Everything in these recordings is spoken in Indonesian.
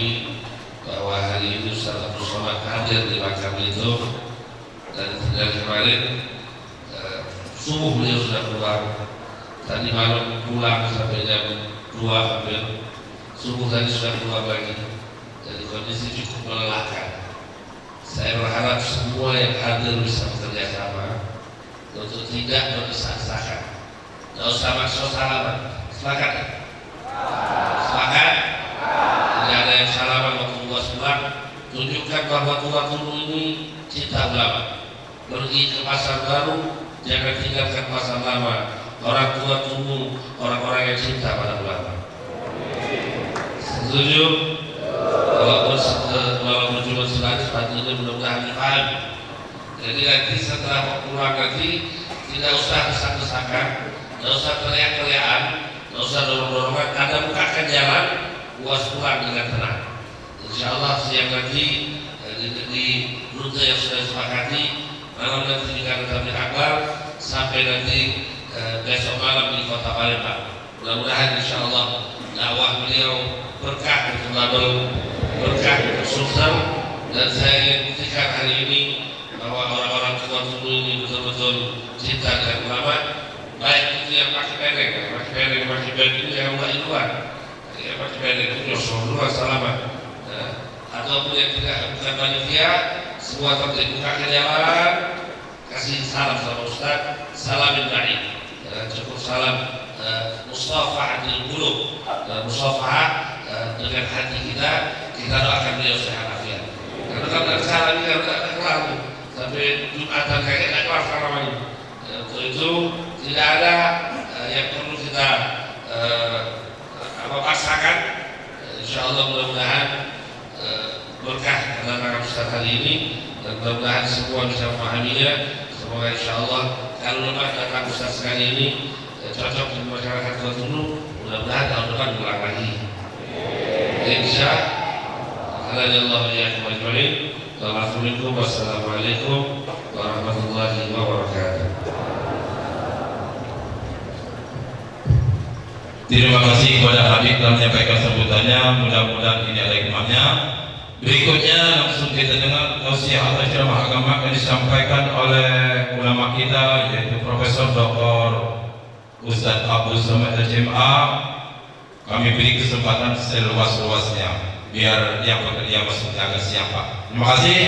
kami bahwa hari ini Ustaz Abdul Somad hadir di makam itu, dan dari kemarin subuh beliau sudah keluar, tadi malam pulang sampai jam 2 hampir, subuh tadi sudah keluar lagi. Jadi kondisi cukup melelahkan. Saya berharap semua yang hadir bisa bekerja sama untuk tidak berdesak-desakan. Tidak usah maksa salaman. Silakan. Silakan. Tidak ada yang salaman waktu luas pulang. Tunjukkan bahwa tua dulu ini cinta ulama. Pergi ke pasar baru, jangan tinggalkan pasar lama. Orang tua tunggu orang-orang yang cinta pada ulama. Setuju? Walaupun cuma sebatas hatinya mudah-mudahan dipahami. Jadi nanti setelah pulang nanti tidak usah desak-desakan, tidak usah teriak-teriakan, tidak usah dorong-dorongan. Anda bukakan jalan, puas pulang dengan tenang. Insya Allah siang nanti di rute yang sudah disepakati, malam nanti di Tabligh Akbar, sampai nanti besok malam di Kota Palembang. Mudah-mudahan insya Allah dakwah beliau berkah untuk label, berkah untuk sukses. Dan saya ingin buktikan hari ini bahwa orang-orang tua dulu ini betul-betul cinta dengan ulama. Baik itu yang pakai pendek, pakai pendek itu yang mulai luar, yang pakai pendek itu Rasulullah salaman, ataupun yang tidak bukan panitia, semua tertib bukakan jalan, kasih salam sama Ustaz, salamin baik, cukup salam mustafahatil qulub, mustafahat dengan hati kita doakan beliau sehat afiat. Karena kalau salam ini ada kelar sampai Jumatan kayak tidak kelar salamannya. Untuk itu tidak ada yang perlu kita paksakan. Insya Allah mudah-mudahan berkah dalam Ustaz hari ini, dan mudah-mudahan semua bisa memahaminya. Semoga insya Allah kalau lepas datang Ustaz sekali ini cocok di masyarakat tua dulu, mudah-mudahan tahun depan ulang lagi. Insya Allah ya kembali. Wassalamualaikum warahmatullahi wabarakatuh. Terima kasih kepada Habib telah menyampaikan sambutannya. Mudah-mudahan ini ada hikmahnya. Berikutnya langsung kita dengar nasihat atau ceramah agama yang disampaikan oleh ulama kita, yaitu Profesor Dr. Ustaz Abdul Somad LCMA. Kami beri kesempatan seluas-luasnya biar yang bekerja masuknya agak siap, Pak. Terima kasih.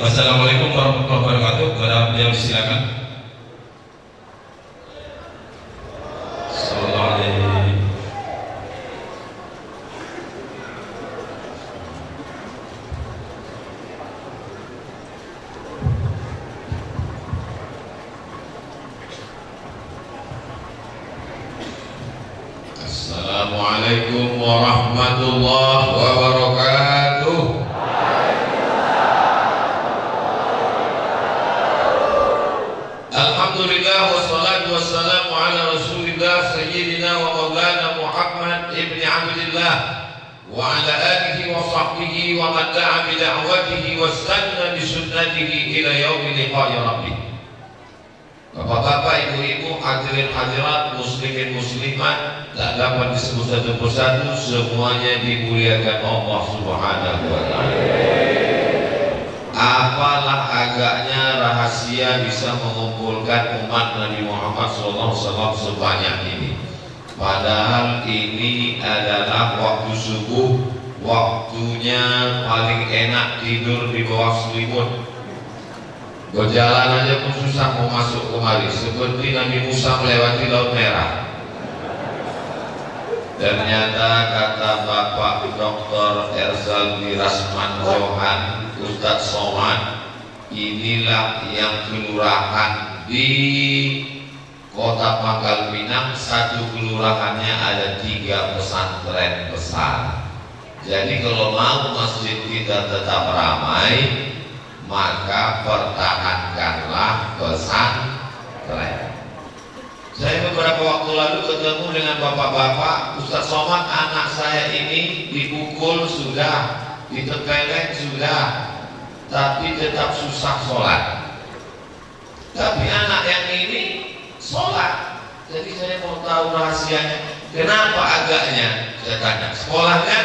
Wassalamualaikum warahmatullahi wabarakatuh. Kepada beliau disilakan. Assalamualaikum warahmatullahi wabarakatuh. Alhamdulillah wassalatu wassalamu ala Rasulillah sayyidina wa maulana Muhammad ibn Abdillah wa ala alihi wa sahbihi wa man da'a bi da'watihi wa istanna bi sunnatihi ila yaumil liqa'i rabbih. Bapak-bapak, ibu-ibu, hadirin hadirat, muslimin muslimat, tak dapat disebut satu persatu, semuanya dimuliakan Allah Subhanahu wa ta'ala. Apalah agaknya rahasia bisa mengumpulkan umat Nabi Muhammad SAW sebanyak ini. Padahal ini adalah waktu subuh, waktunya paling enak tidur di bawah selimut. Berjalan aja pun susah mau masuk kemari, seperti Nabi Musa melewati Laut Merah. Ternyata kata Bapak Dr. Erzal Rasman Rohan, Ustadz Somad, inilah yang kelurahan di Kota Pangkal Pinang. Satu kelurahannya ada 3 pesantren besar. Jadi kalau mau masjid kita tetap ramai, maka pertahankanlah pesantren. Saya beberapa waktu lalu ketemu dengan bapak-bapak. Ustadz Somad, anak saya ini dipukul sudah, ditempeleng sudah, tapi tetap susah sholat. Tapi anak yang ini sholat. Jadi saya mau tahu rahasianya. Kenapa agaknya? Saya tanya. Sekolahnya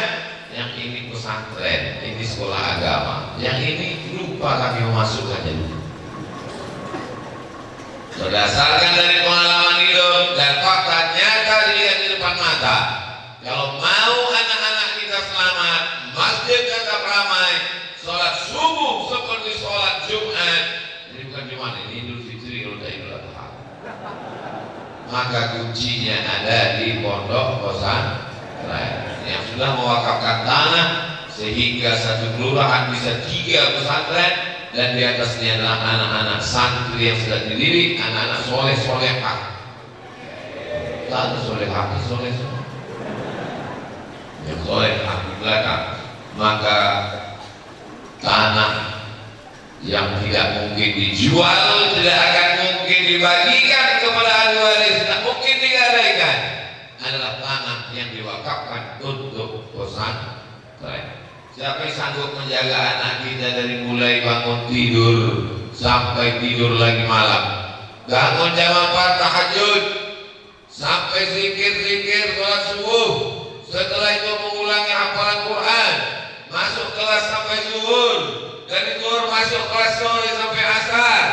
yang ini pesantren, ini sekolah agama. Yang ini lupa kami memasukkannya dulu. Berdasarkan dari pengalaman hidup dan fakta nyata dilihat di depan mata, kalau mau anak-anak kita selamat, masjid tetap ramai, sholat subuh seperti sholat Jumat, ini bukan Jumat, ini Idul Fitri atau Idul Adha, maka kuncinya ada di pondok pesantren yang sudah mewakafkan tanah sehingga satu kelurahan bisa 3 pesantren, dan di atasnya adalah anak-anak santri yang sudah dididik, anak-anak soleh-solehah. Tak ada solehah, soleh semua. Yang solehah di belakang, maka tanah yang tidak mungkin dijual, tidak akan mungkin dibagikan kepada ahli waris, tidak mungkin digadaikan, adalah tanah yang diwakafkan untuk pesantren. Siapa yang sanggup menjaga anak kita dari mulai bangun tidur sampai tidur lagi malam, bangun jam 4 tahajud sampai zikir-zikir sholat subuh, setelah itu mengulangi hafalan Quran, masuk kelas sampai zuhur, dari zuhur masuk kelas sore sampai asar,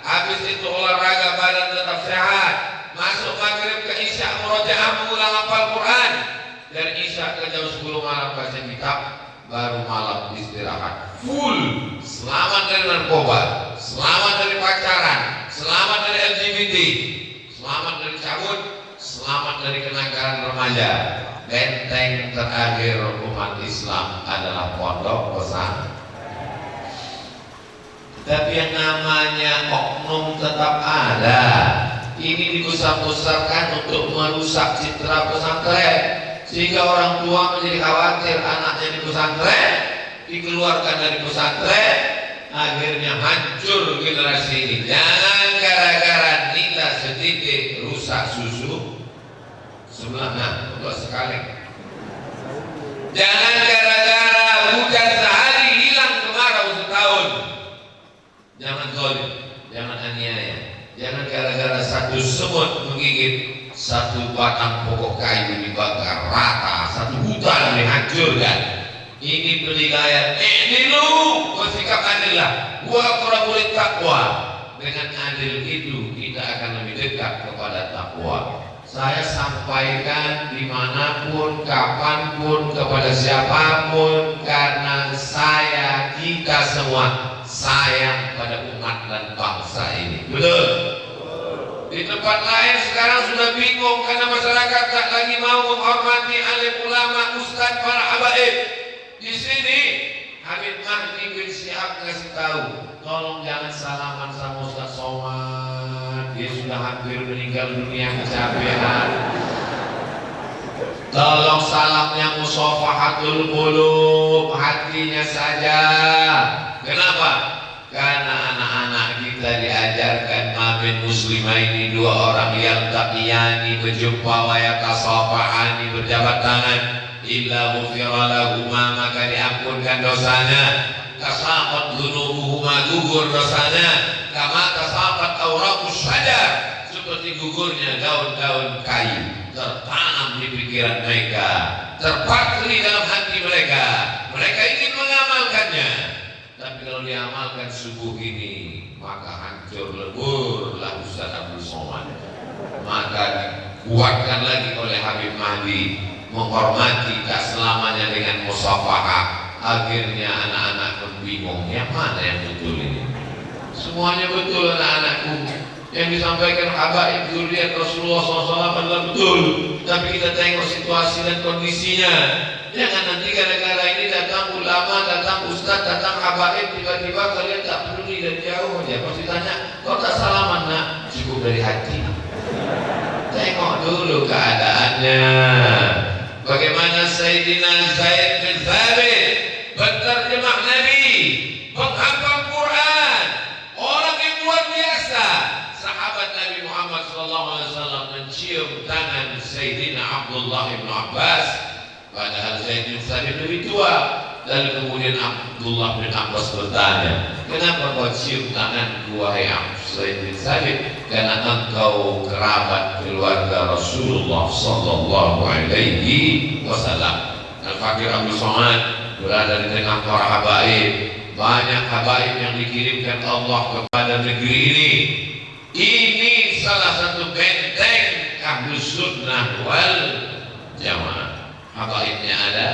habis itu olahraga badan tetap sehat, masuk maghrib ke isya murojaah mengulang hafal Quran, dari isya ke jam 10 malam baca kitab, baru malam istirahat full. Selamat dari narkoba, selamat dari pacaran, selamat dari LGBT, selamat dari cabut, selamat dari kenakalan remaja. Benteng terakhir umat Islam adalah pondok pesantren. Tapi yang namanya oknum tetap ada. Ini dibesar-besarkan untuk merusak citra pesantren, sehingga orang tua menjadi khawatir anaknya di pesantren, dikeluarkan dari pesantren, akhirnya hancur generasi ini. Jangan gara-gara nita setitik rusak susu sebelahnya untuk sekali. Jangan gara-gara hujan sehari hilang kemarau setahun. Jangan zalim, jangan aniaya. Jangan gara-gara satu semut menggigit satu batang pokok kayu dibakar rata, satu hutan dihancurkan. Ini penilaian. Ini lu bersikap adillah. Wa aqrabul taqwa. Dengan adil itu kita akan lebih dekat kepada takwa. Saya sampaikan dimanapun, kapanpun, kepada siapapun, karena kita semua sayang pada umat dan bangsa ini. Betul? Di tempat lain sekarang sudah bingung karena masyarakat tak lagi mau menghormati alim ulama, ustaz, para habaib. Di sini Habib Mahdi bin Syihab ngasih tahu, tolong jangan salaman sama Ustaz Somad, dia sudah hampir meninggal dunia kecapean. Tolong salamnya musafahatul qulub, hatinya saja. Kenapa? Karena anak-anak kita diajarkan mamin muslimaini, 2 orang yang taqiyani berjumpa wa yatasafahani, berjabat tangan, illa ghufira lahuma, maka diampunkan dosanya. Tasaqat dzunubuhuma, gugur dosanya. Kama tasaqat awraqus syajar, seperti gugurnya daun-daun kayu, tertanam di pikiran mereka, terpatri dalam hati mereka. Mereka ingin mengamalkannya. Tapi kalau diamalkan subuh ini, maka hancur leburlah Ustaz Abdul Somad. Maka dikuatkan lagi oleh Habib Mahdi, menghormati tak selamanya dengan musafahah. Akhirnya anak-anak pun bingung, yang mana yang betul ini? Semuanya betul anak-anakku. Yang disampaikan habaib zuriat Rasulullah SAW adalah betul. Tapi kita tengok situasi dan kondisinya. Jangan nanti gara-gara ini datang ulama, datang ustaz, datang habaib, tiba-tiba kalian tak peduli dari jauh aja. Pasti tanya, kok tak salaman nak? Cukup dari hati. Tengok dulu keadaannya. Bagaimana Sayyidina Zaid bin Thabit berterjemah Nabi, menghafal Quran, orang yang luar biasa. Sahabat Nabi Muhammad SAW mencium tangan Sayyidina Abdullah bin Abbas, padahal Zaid bin Thabit lebih tua. Dan kemudian Abdullah bin Abbas bertanya, kenapa kau cium tanganku wahai Zaid bin Thabit? Karena engkau kerabat keluarga Rasulullah sallallahu alaihi wasallam. Al-Fakir Abdul Somad berada di tengah para habaib. Banyak habaib yang dikirimkan Allah kepada negeri ini. Ini salah satu benteng Ahlus Sunnah wal Jamaah. Habaibnya ada,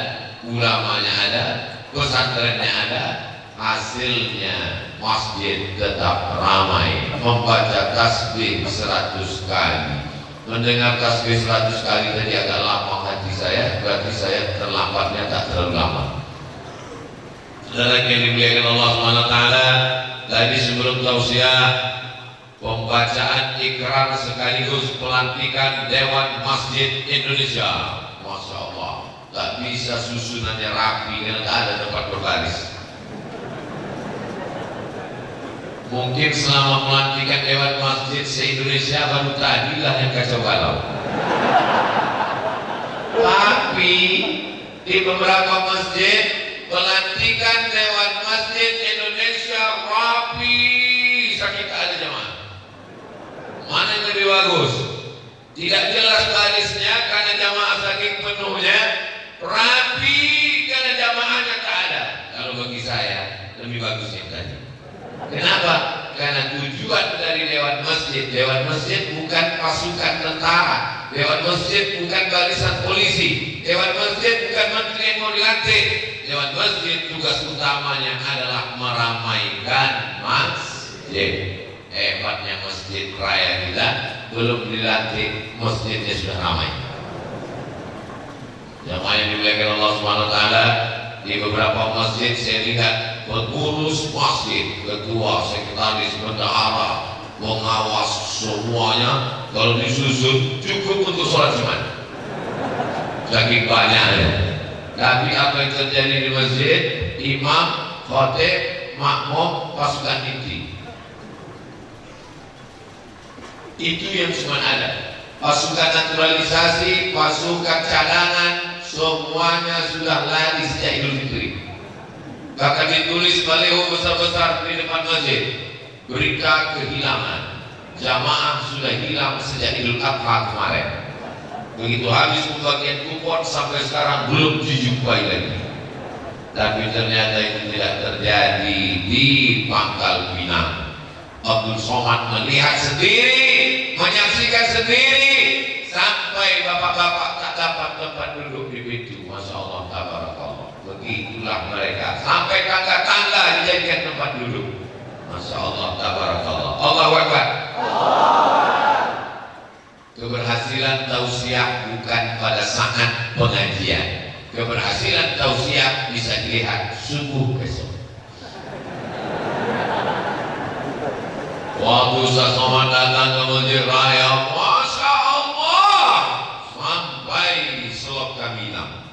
ulamanya ada, pesantrennya ada, hasilnya masjid tetap ramai. Membaca tasbih 100 kali. Mendengar tasbih 100 kali tadi agak lama hati saya, berarti saya terlambatnya tak terlalu lama. Saudara yang dimuliakan Allah SWT, tadi sebelum tausiah, pembacaan ikrar sekaligus pelantikan Dewan Masjid Indonesia. Masya Allah, tak bisa susunannya rapi karena tak ada tempat berbaris. Mungkin selama melantikan Dewan Masjid se-Indonesia baru tadilah yang kacau balau. Tapi di beberapa masjid pelantikan Dewan Masjid Indonesia rapi, sakit ada jemaah. Mana yang lebih bagus? Tidak jelas barisnya karena jamaah saking penuhnya, rapi karena jamaahnya tak ada. Kalau bagi saya lebih bagus yang tadi. Kenapa? Karena tujuan dari Dewan Masjid bukan pasukan tentara, Dewan Masjid bukan barisan polisi, Dewan Masjid bukan menteri yang mau dilantik. Dewan Masjid tugas utamanya adalah meramaikan masjid. Hebatnya masjid raya kita, belum dilantik masjidnya sudah ramai. Jamaah yang dimuliakan Allah SWT, di beberapa masjid saya lihat pengurus masjid, ketua, sekretaris, bendahara, pengawas semuanya kalau disusun cukup untuk sholat Jumat. Saking banyaknya. Tapi apa yang terjadi di masjid? Imam, khatib, makmum, pasukan inti. Itu yang cuma ada. Pasukan naturalisasi, pasukan cadangan, semuanya sudah lari sejak Idul Fitri. Bahkan ditulis baliho besar-besar di depan masjid, berita kehilangan. Jamaah sudah hilang sejak Idul Adha kemarin. Begitu habis pembagian kupon sampai sekarang belum dijumpai lagi. Tapi ternyata itu tidak terjadi di Pangkal Pinang. Abdul Somad melihat sendiri, menyaksikan sendiri, sampai bapak-bapak tak dapat tempat duduk di pintu. Masya Allah, tabarakallah. Begitulah mereka, sampai tangga-tangga dijadikan tempat duduk. Masya Allah, tabarakallah. Allahu Akbar. Keberhasilan tausiah bukan pada saat pengajian. Keberhasilan tausiah bisa dilihat subuh besok. Waktu Ustaz Somad datang ke masjid raya, Masya Allah, sampai selok Kamilang.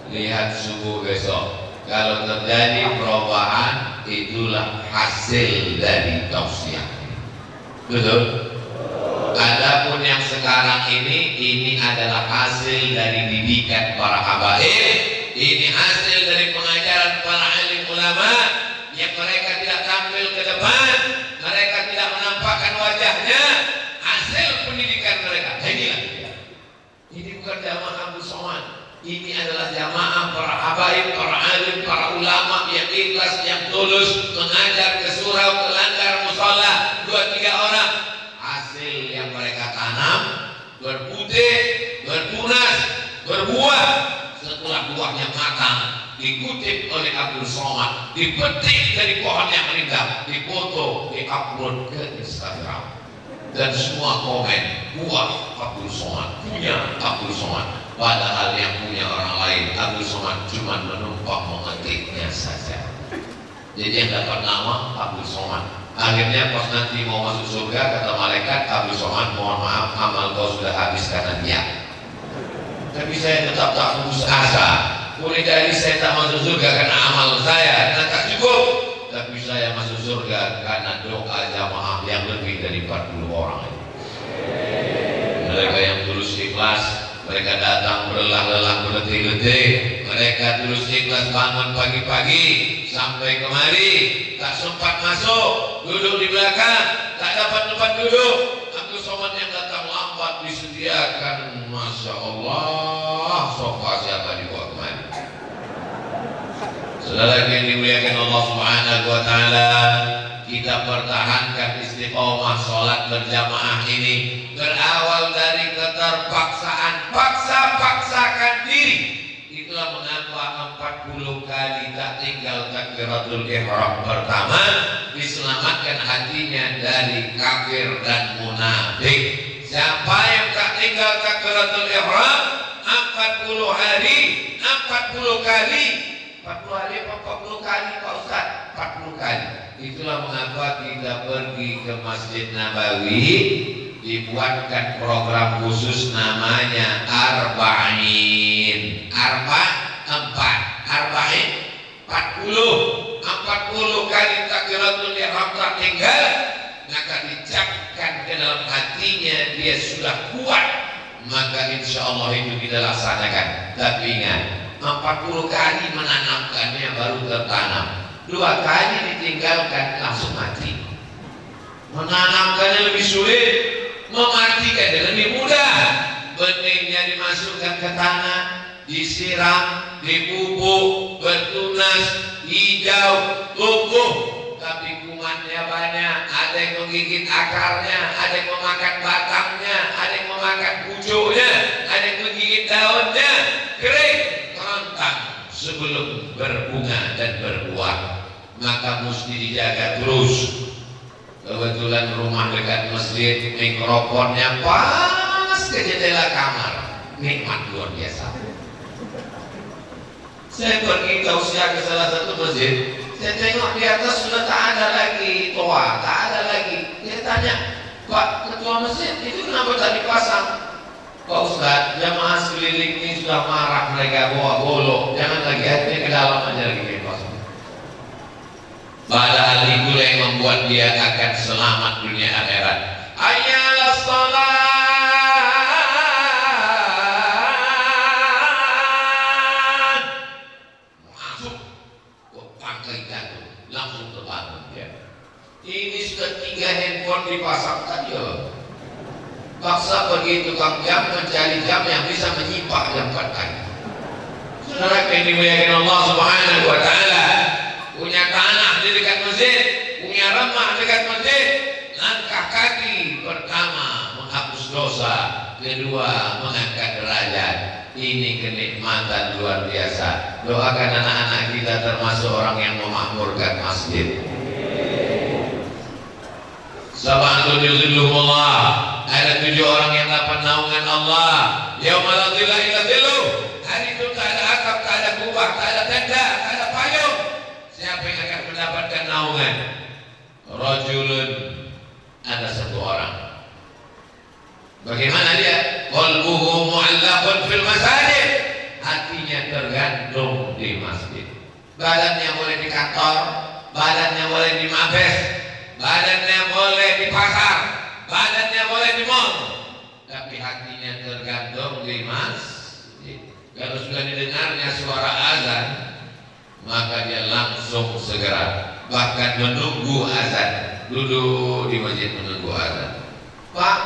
Lihat subuh besok. Kalau terjadi perubahan, itulah hasil dari tausiah. Betul? Adapun yang sekarang ini adalah hasil dari didikan para habaib. Ini hasil dari pengajaran para alim ulama yang mereka tidak tampil ke depan, mereka tidak menampakkan wajahnya. Hasil pendidikan mereka. Inilah dia. Ini bukan jamaah Abu Somad. Ini adalah jamaah para habaib, para alim, para ulama yang ikhlas, yang tulus mengajar ke surau, ke langgar, musola, 2-3 orang. Hasil yang mereka tanam berputih, bertunas, berbuah. Setelah buahnya matang, dikutip oleh Abdul Somad, dipetik dari pohon yang rindang, dipoto, diupload ke Instagram, dan semua komen buah Abdul Somad, punya Abdul Somad. Padahal yang punya orang lain, Abdul Somad cuma menumpang mengetiknya saja. Jadi yang dapat nama Abdul Somad. Akhirnya pas nanti mau masuk surga, kata malaikat, Abdul Somad, mohon maaf, amal kau sudah habis karena dia. Tapi saya tetap tak putus asa. Boleh jadi saya tak masuk surga karena amal saya, karena tak cukup. Tapi saya masuk surga karena doa jamaah yang lebih dari 40 orang. Mereka yang tulus ikhlas, mereka datang berlelah-lelah, berletih-letih. Mereka tulus ikhlas bangun pagi-pagi sampai kemari, tak sempat masuk, duduk di belakang, tak dapat tempat duduk. Abdul Somad yang datang lambat disediakan, Masya Allah, sofa siapa dibawa kemari. Saudara yang dimuliakan Allah Subhanahu wa taala, kita pertahankan istiqomah sholat berjamaah ini berawal dari keterpaksaan, paksakan diri. Itulah mengapa 40 kali tak tinggal takbiratul ihram pertama diselamatkan hatinya dari kafir dan munafik. Siapa yang tak tinggal takbiratul ihram 40 hari, 40 kali, 40 hari apa 40 kali Pak Ustaz? 40 kali. Itulah mengapa kita pergi ke Masjid Nabawi, dibuatkan program khusus namanya Arba'in. Arba'in 40 kali takbiratul ihram tak tinggal, maka dicapkan ke dalam hatinya dia sudah kuat, maka insya Allah itu kita laksanakan. Tapi ingat, 40 kali menanamkannya baru tertanam. 2 kali ditinggalkan langsung mati. Menanamkannya lebih sulit, mematikannya lebih mudah. Benihnya dimasukkan ke tanah, disiram, dipupuk, bertunas, hijau, tumbuh. Tapi kumannya banyak, ada yang menggigit akarnya, ada yang memakan batangnya, ada yang memakan pucuknya, ada yang menggigit daunnya, kering, kerontang sebelum berbunga dan berbuah. Maka mesti dijaga terus. Kebetulan rumah dekat masjid, mikrofonnya pas ke jendela kamar, nikmat luar biasa. Saya pergi tausiah ke salah satu masjid, saya tengok di atas sudah tak ada lagi toa, tak ada lagi. Dia tanya, Pak Ketua Masjid, itu kenapa tak dipasang? Pak Ustaz, jamaah sekeliling ini sudah marah, mereka bawa golok, jangan lagi, hatinya ke dalam aja lagi dipasang. Padahal itulah yang membuat dia akan selamat dunia akhirat. Ayalah salat. Masuk ke pangkai jatuh, langsung terbangun dia. Ini sudah 3 handphone dipasang saja. Paksa pergi tukang jam mencari jam yang bisa menyipak jam 4 kali. Saudara yang dimuliakan Allah Subhanahu wa taala, punya tanah di dekat masjid, punya rumah dekat masjid, langkah kaki pertama menghapus dosa, kedua mengangkat derajat. Ini kenikmatan luar biasa. Doakan anak-anak kita termasuk orang yang memakmurkan masjid. Sab'atun yuzilluhumullah, ada 7 orang yang dapat naungan Allah. Yaumala la dhilla illa dhilluh. Hari itu tak ada atap, tak ada kubah, tak ada tenda, tak ada payung. Siapa yang akan mendapatkan naungan? Rajulun, ada 1 orang. Bagaimana dia? Qalbuhu mu'allaqun fil masajid. Hatinya tergantung di masjid. Badannya boleh di kantor, badannya boleh di mabes, badannya boleh di pasar, badannya boleh di mall, tapi hatinya tergantung di masjid. Kalau sudah didengarnya suara azan, maka dia langsung segera, bahkan menunggu azan, duduk di masjid menunggu azan. Pak,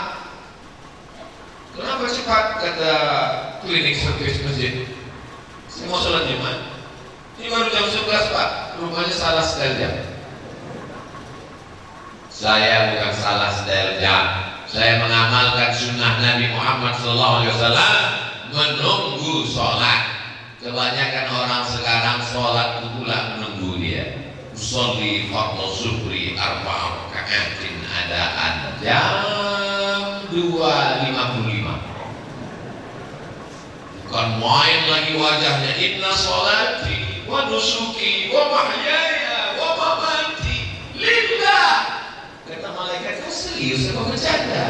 kenapa cepat? Kata klinik servis masjid. Saya mau sholat Jumat. Ini baru jam 11 Pak, rupanya salah setel jam. Saya bukan salah setel jam, saya mengamalkan sunnah Nabi Muhammad SAW, menunggu sholat. Kebanyakan orang sekarang sholat itu pula menunggu dia. Usolli fardhu zuhri 4 raka'atin adaan jam 2.55. Bukan main lagi wajahnya. Inna sholati wa nusuki wa mahyaya wa mamati lillah. Kata malaikat, kau serius apa bercanda?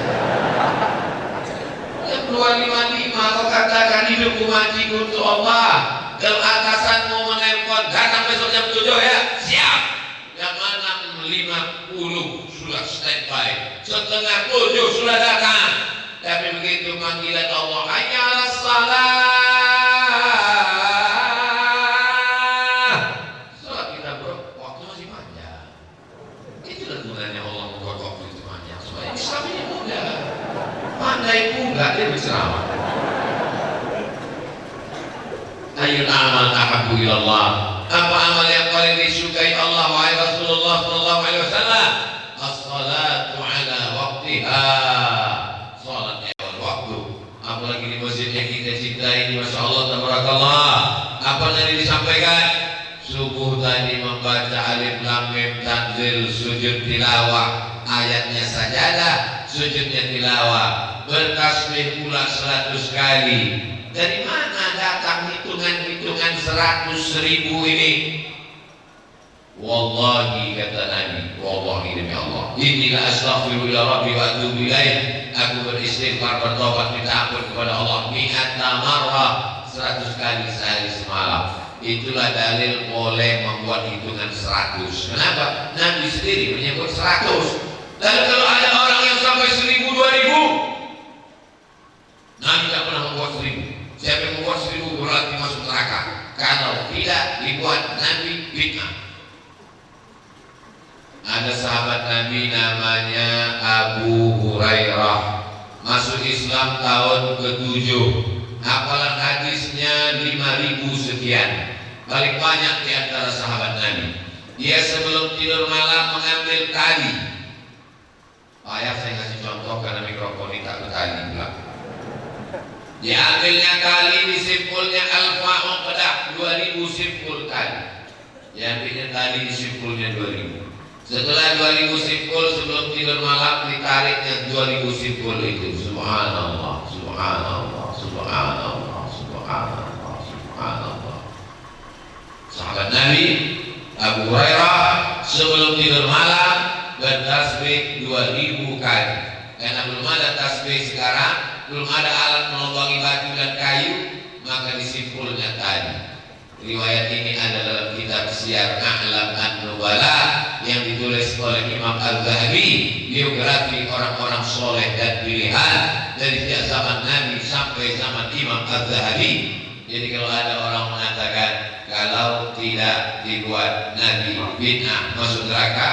Jam 2.55 kau katakan hidupku matiku untuk Allah. Dalam atasanmu menelpon, datang besok jam 7 ya, siap. Jam 6.50 sudah standby, setengah 7 sudah datang. Tapi begitu panggilan Allah, hayya 'alas shalah, salat kita bro, waktu masih panjang. Itulah gunanya Allah membuat waktu itu panjang, supaya Islam ini mudah. Pandai pula dia berceramah. Ayyul amal ahabbu ilallah. Apa amal yang paling disukai Allah wahai Rasulullah sallallahu alaihi wasallam? As-salatu ala waqtiha. Salat awal waktu. Apalagi di masjid yang kita cintai ini, masya Allah tabarakallah. Apa tadi disampaikan? Subuh tadi membaca alif lam mim tanzil, sujud tilawah, ayatnya sajadah, sujudnya tilawah, bertasbih pula 100 kali. Dari mana datang hitungan-hitungan 100.000 ini? Wallahi kata Nabi, wallahi demi Allah, inilah astaghfiru ila rabbi wa atubu ilaih. Aku beristighfar, bertobat, minta ampun kepada Allah mi'ata marrah, 100 kali sehari semalam. Itulah dalil boleh membuat hitungan 100. Kenapa? Nabi sendiri menyebut 100. Lalu kalau ada orang yang sampai 1000, 2000, Nabi tak pernah membuat 1000. Siapa yang membuat 1000 berarti masuk neraka. Kalau tidak dibuat Nabi, bid'ah. Ada sahabat Nabi namanya Abu Hurairah, masuk Islam tahun ke-7. Hafalan hadisnya 5.000 sekian. Paling banyak di antara sahabat Nabi. Dia sebelum tidur malam mengambil tali. Ayah saya kasih contoh karena mikrofon ini tak bertali pula. Diambilnya tali, disimpulnya alfa uqdah, 2.000 simpul tali. Diambilnya tali, disimpulnya 2.000. Setelah 2.000 simpul sebelum tidur malam ditariknya 2.000 simpul itu. Subhanallah, subhanallah, subhanallah, subhanallah, subhanallah. Sahabat Nabi Abu Hurairah sebelum tidur malam bertasbih 2.000 kali. Karena belum ada tasbih sekarang, belum ada alat melubangi batu dan kayu, maka disimpulnya tadi. Riwayat ini ada dalam kitab Syiar A'lam An-Nubala yang ditulis oleh Imam Al-Zahabi, biografi orang-orang soleh dan pilihan dari sejak zaman Nabi sampai zaman Imam Al-Zahabi. Jadi kalau ada orang mengatakan kalau tidak dibuat Nabi bid'ah masuk neraka,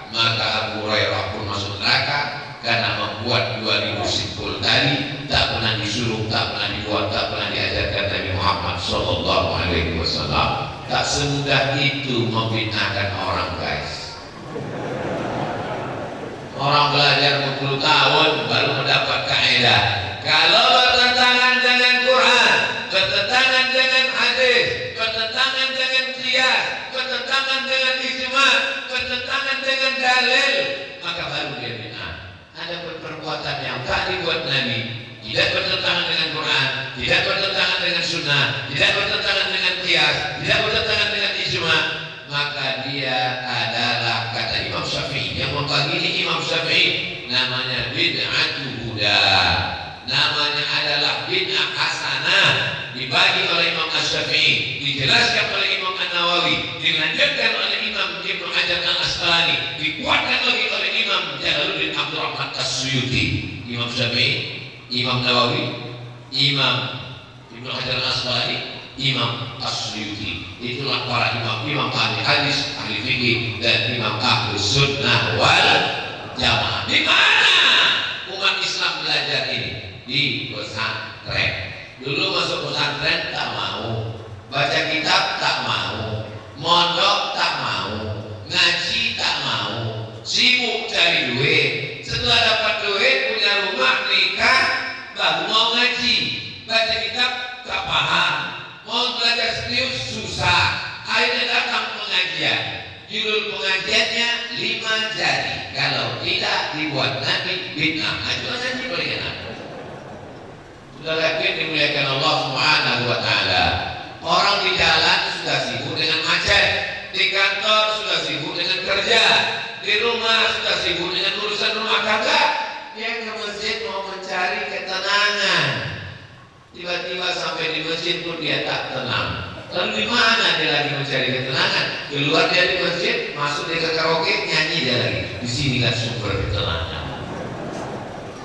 maka Abu Hurairah pun masuk neraka karena membuat 2.000 simpul tadi, tak pernah disuruh, tak pernah dibuat, tak pernah diajarkan Nabi Muhammad sallallahu alaihi wasallam. Tak semudah itu membid'ahkan orang, guys. Orang belajar 40 tahun baru mendapat kaidah. Kalau bertentangan dengan Quran, bertentangan dengan hadis, bertentangan dengan qiyas, bertentangan dengan ijma, bertentangan dengan dalil, maka baru dia bid'ah. Ada perbuatan yang tak dibuat Nabi, tidak bertentangan dengan Quran, tidak bertentangan dengan sunnah, tidak bertentangan dengan qiyas, tidak bertentangan dengan ijma, maka dia adalah, kata Imam Syafi'i, yang membagi Imam Syafi'i, namanya bid'atu huda, namanya adalah bid'ah hasanah, dibagi oleh Imam Asy-Syafi'i, dijelaskan oleh Imam An-Nawawi, dilanjutkan oleh Imam Ibnu Hajar Al-Asqalani, dikuatkan lagi oleh Imam Jalaluddin Abdul Rahman As-Suyuti. Imam Syafi'i, Imam Nawawi, Imam Ibnu Hajar Al-Asqalani, Imam As-Suyuti. Itulah para imam ahli hadis, ahli fikih, dan imam ahli sunnah wal jamaah. Di mana umat Islam belajar ini? Di pesantren. Dulu masuk pesantren tak mau, baca kitab tak mau, mondok tak mau, ngaji tak mau, sibuk cari duit. Setelah dapat duit, punya rumah, nikah, baru mau ngaji. Baca kitab tak paham, mau belajar serius susah. Akhirnya datang pengajian. Judul pengajiannya 5 jari. Kalau tidak dibuat Nabi, bid'ah. Ajuan nanti boleh enak. Sudah yakin dimuliakan Allah Subhanahu wa Ta'ala. Orang di jalan sudah sibuk dengan macet, di kantor sudah sibuk dengan kerja, di rumah sudah sibuk dengan urusan rumah tangga. Dia ke masjid mau mencari ketenangan. Tiba-tiba sampai di masjid pun dia tak tenang. Lalu di mana dia lagi mencari ketenangan? Keluar dari masjid, masuk dia ke karaoke, nyanyi dia lagi. Di sini kan sumber ketenangan.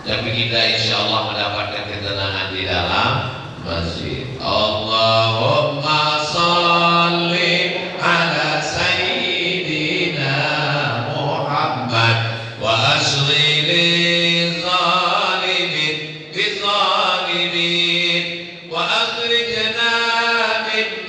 Tapi kita insya Allah mendapatkan ketenangan di dalam masjid. Allahumma salli ala sayyidina Muhammad wa asli lil zalimin bi zalimin wa akhrijna min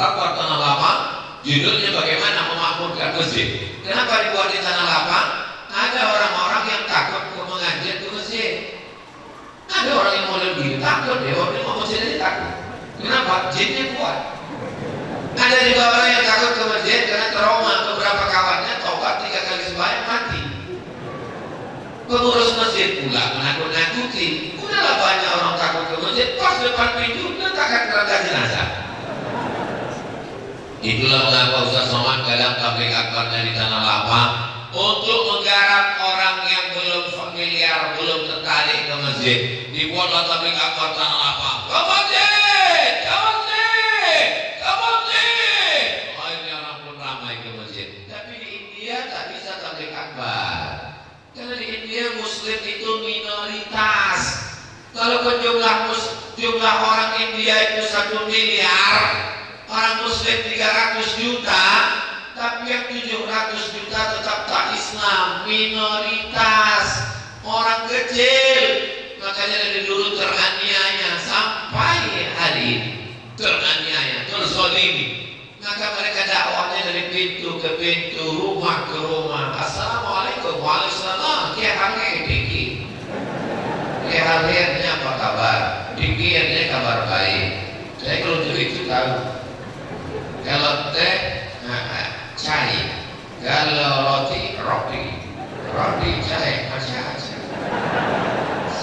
Akbar tanah lapang, judulnya bagaimana memakmurkan masjid. Kenapa dibuat di tanah lapang? Ada orang-orang yang takut ke mengajian ke masjid. Ada orang yang model gitu takut, dia mau masjid aja takut. Kenapa? Jinnya kuat. Ada juga orang yang takut ke masjid karena trauma. Beberapa kawannya tobat 3 kali sembahyang mati. Pengurus masjid pula menakut-nakuti. Udahlah banyak orang takut ke masjid, pas depan pintu letakkan keranda jenazah. Itulah mengapa Ustaz Somad kadang tabligh akbarnya di tanah lapang untuk menggarap orang yang belum familiar, belum tertarik ke masjid. Dibuatlah tabligh akbar tanah lapang. Ke masjid, ke masjid, ke masjid. Akhirnya orang pun ramai ke masjid. Tapi di India tak bisa tabligh akbar. Karena di India Muslim itu minoritas. Kalau jumlah orang India itu 1 miliar, orang Muslim 300 juta, tapi yang 700 juta tetap tak Islam, minoritas, orang kecil. Makanya dari dulu teraniaya sampai hari ini, teraniaya, terzalimi. Maka mereka dakwahnya dari pintu ke pintu, rumah ke rumah. Assalamualaikum, waalaikumsalam. Kia hari Diki. Kia hari apa kabar? Diki artinya kabar baik. Saya kalau itu tahu. Kalau teh, cai. Kalau roti, roti cai, macam.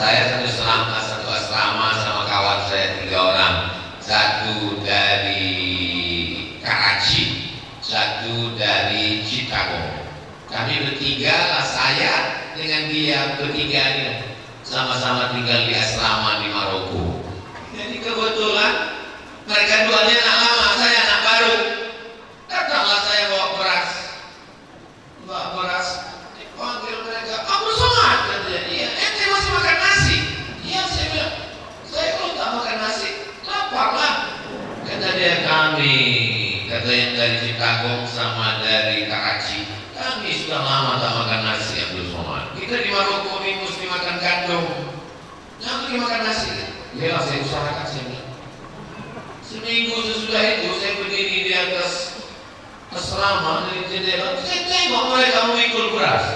Saya satu asrama sama kawan saya 3 orang. Satu dari Karachi, satu dari Chicago. Kami bertiga lah, saya dengan dia bertiga ini sama-sama tinggal di asrama di Maroko. Jadi kebetulan mereka duanya anak lama, saya anak baru. Datanglah saya bawa beras, panggil mereka, Abdul Somad, katanya. Iya, ente masih makan nasi? Iya, saya bilang, saya kalau tak makan nasi, lapar lah. Kata dia, kata yang dari Chicago sama dari Karachi, kami sudah lama tak makan nasi, Abdul Somad. Kita di Maroko ini mesti makan gandum, jangan lagi makan nasi. Ya, saya usahakan, saya bilang. Seminggu sesudah itu saya berdiri di atas asrama dari jendela, saya tengok mereka memikul beras.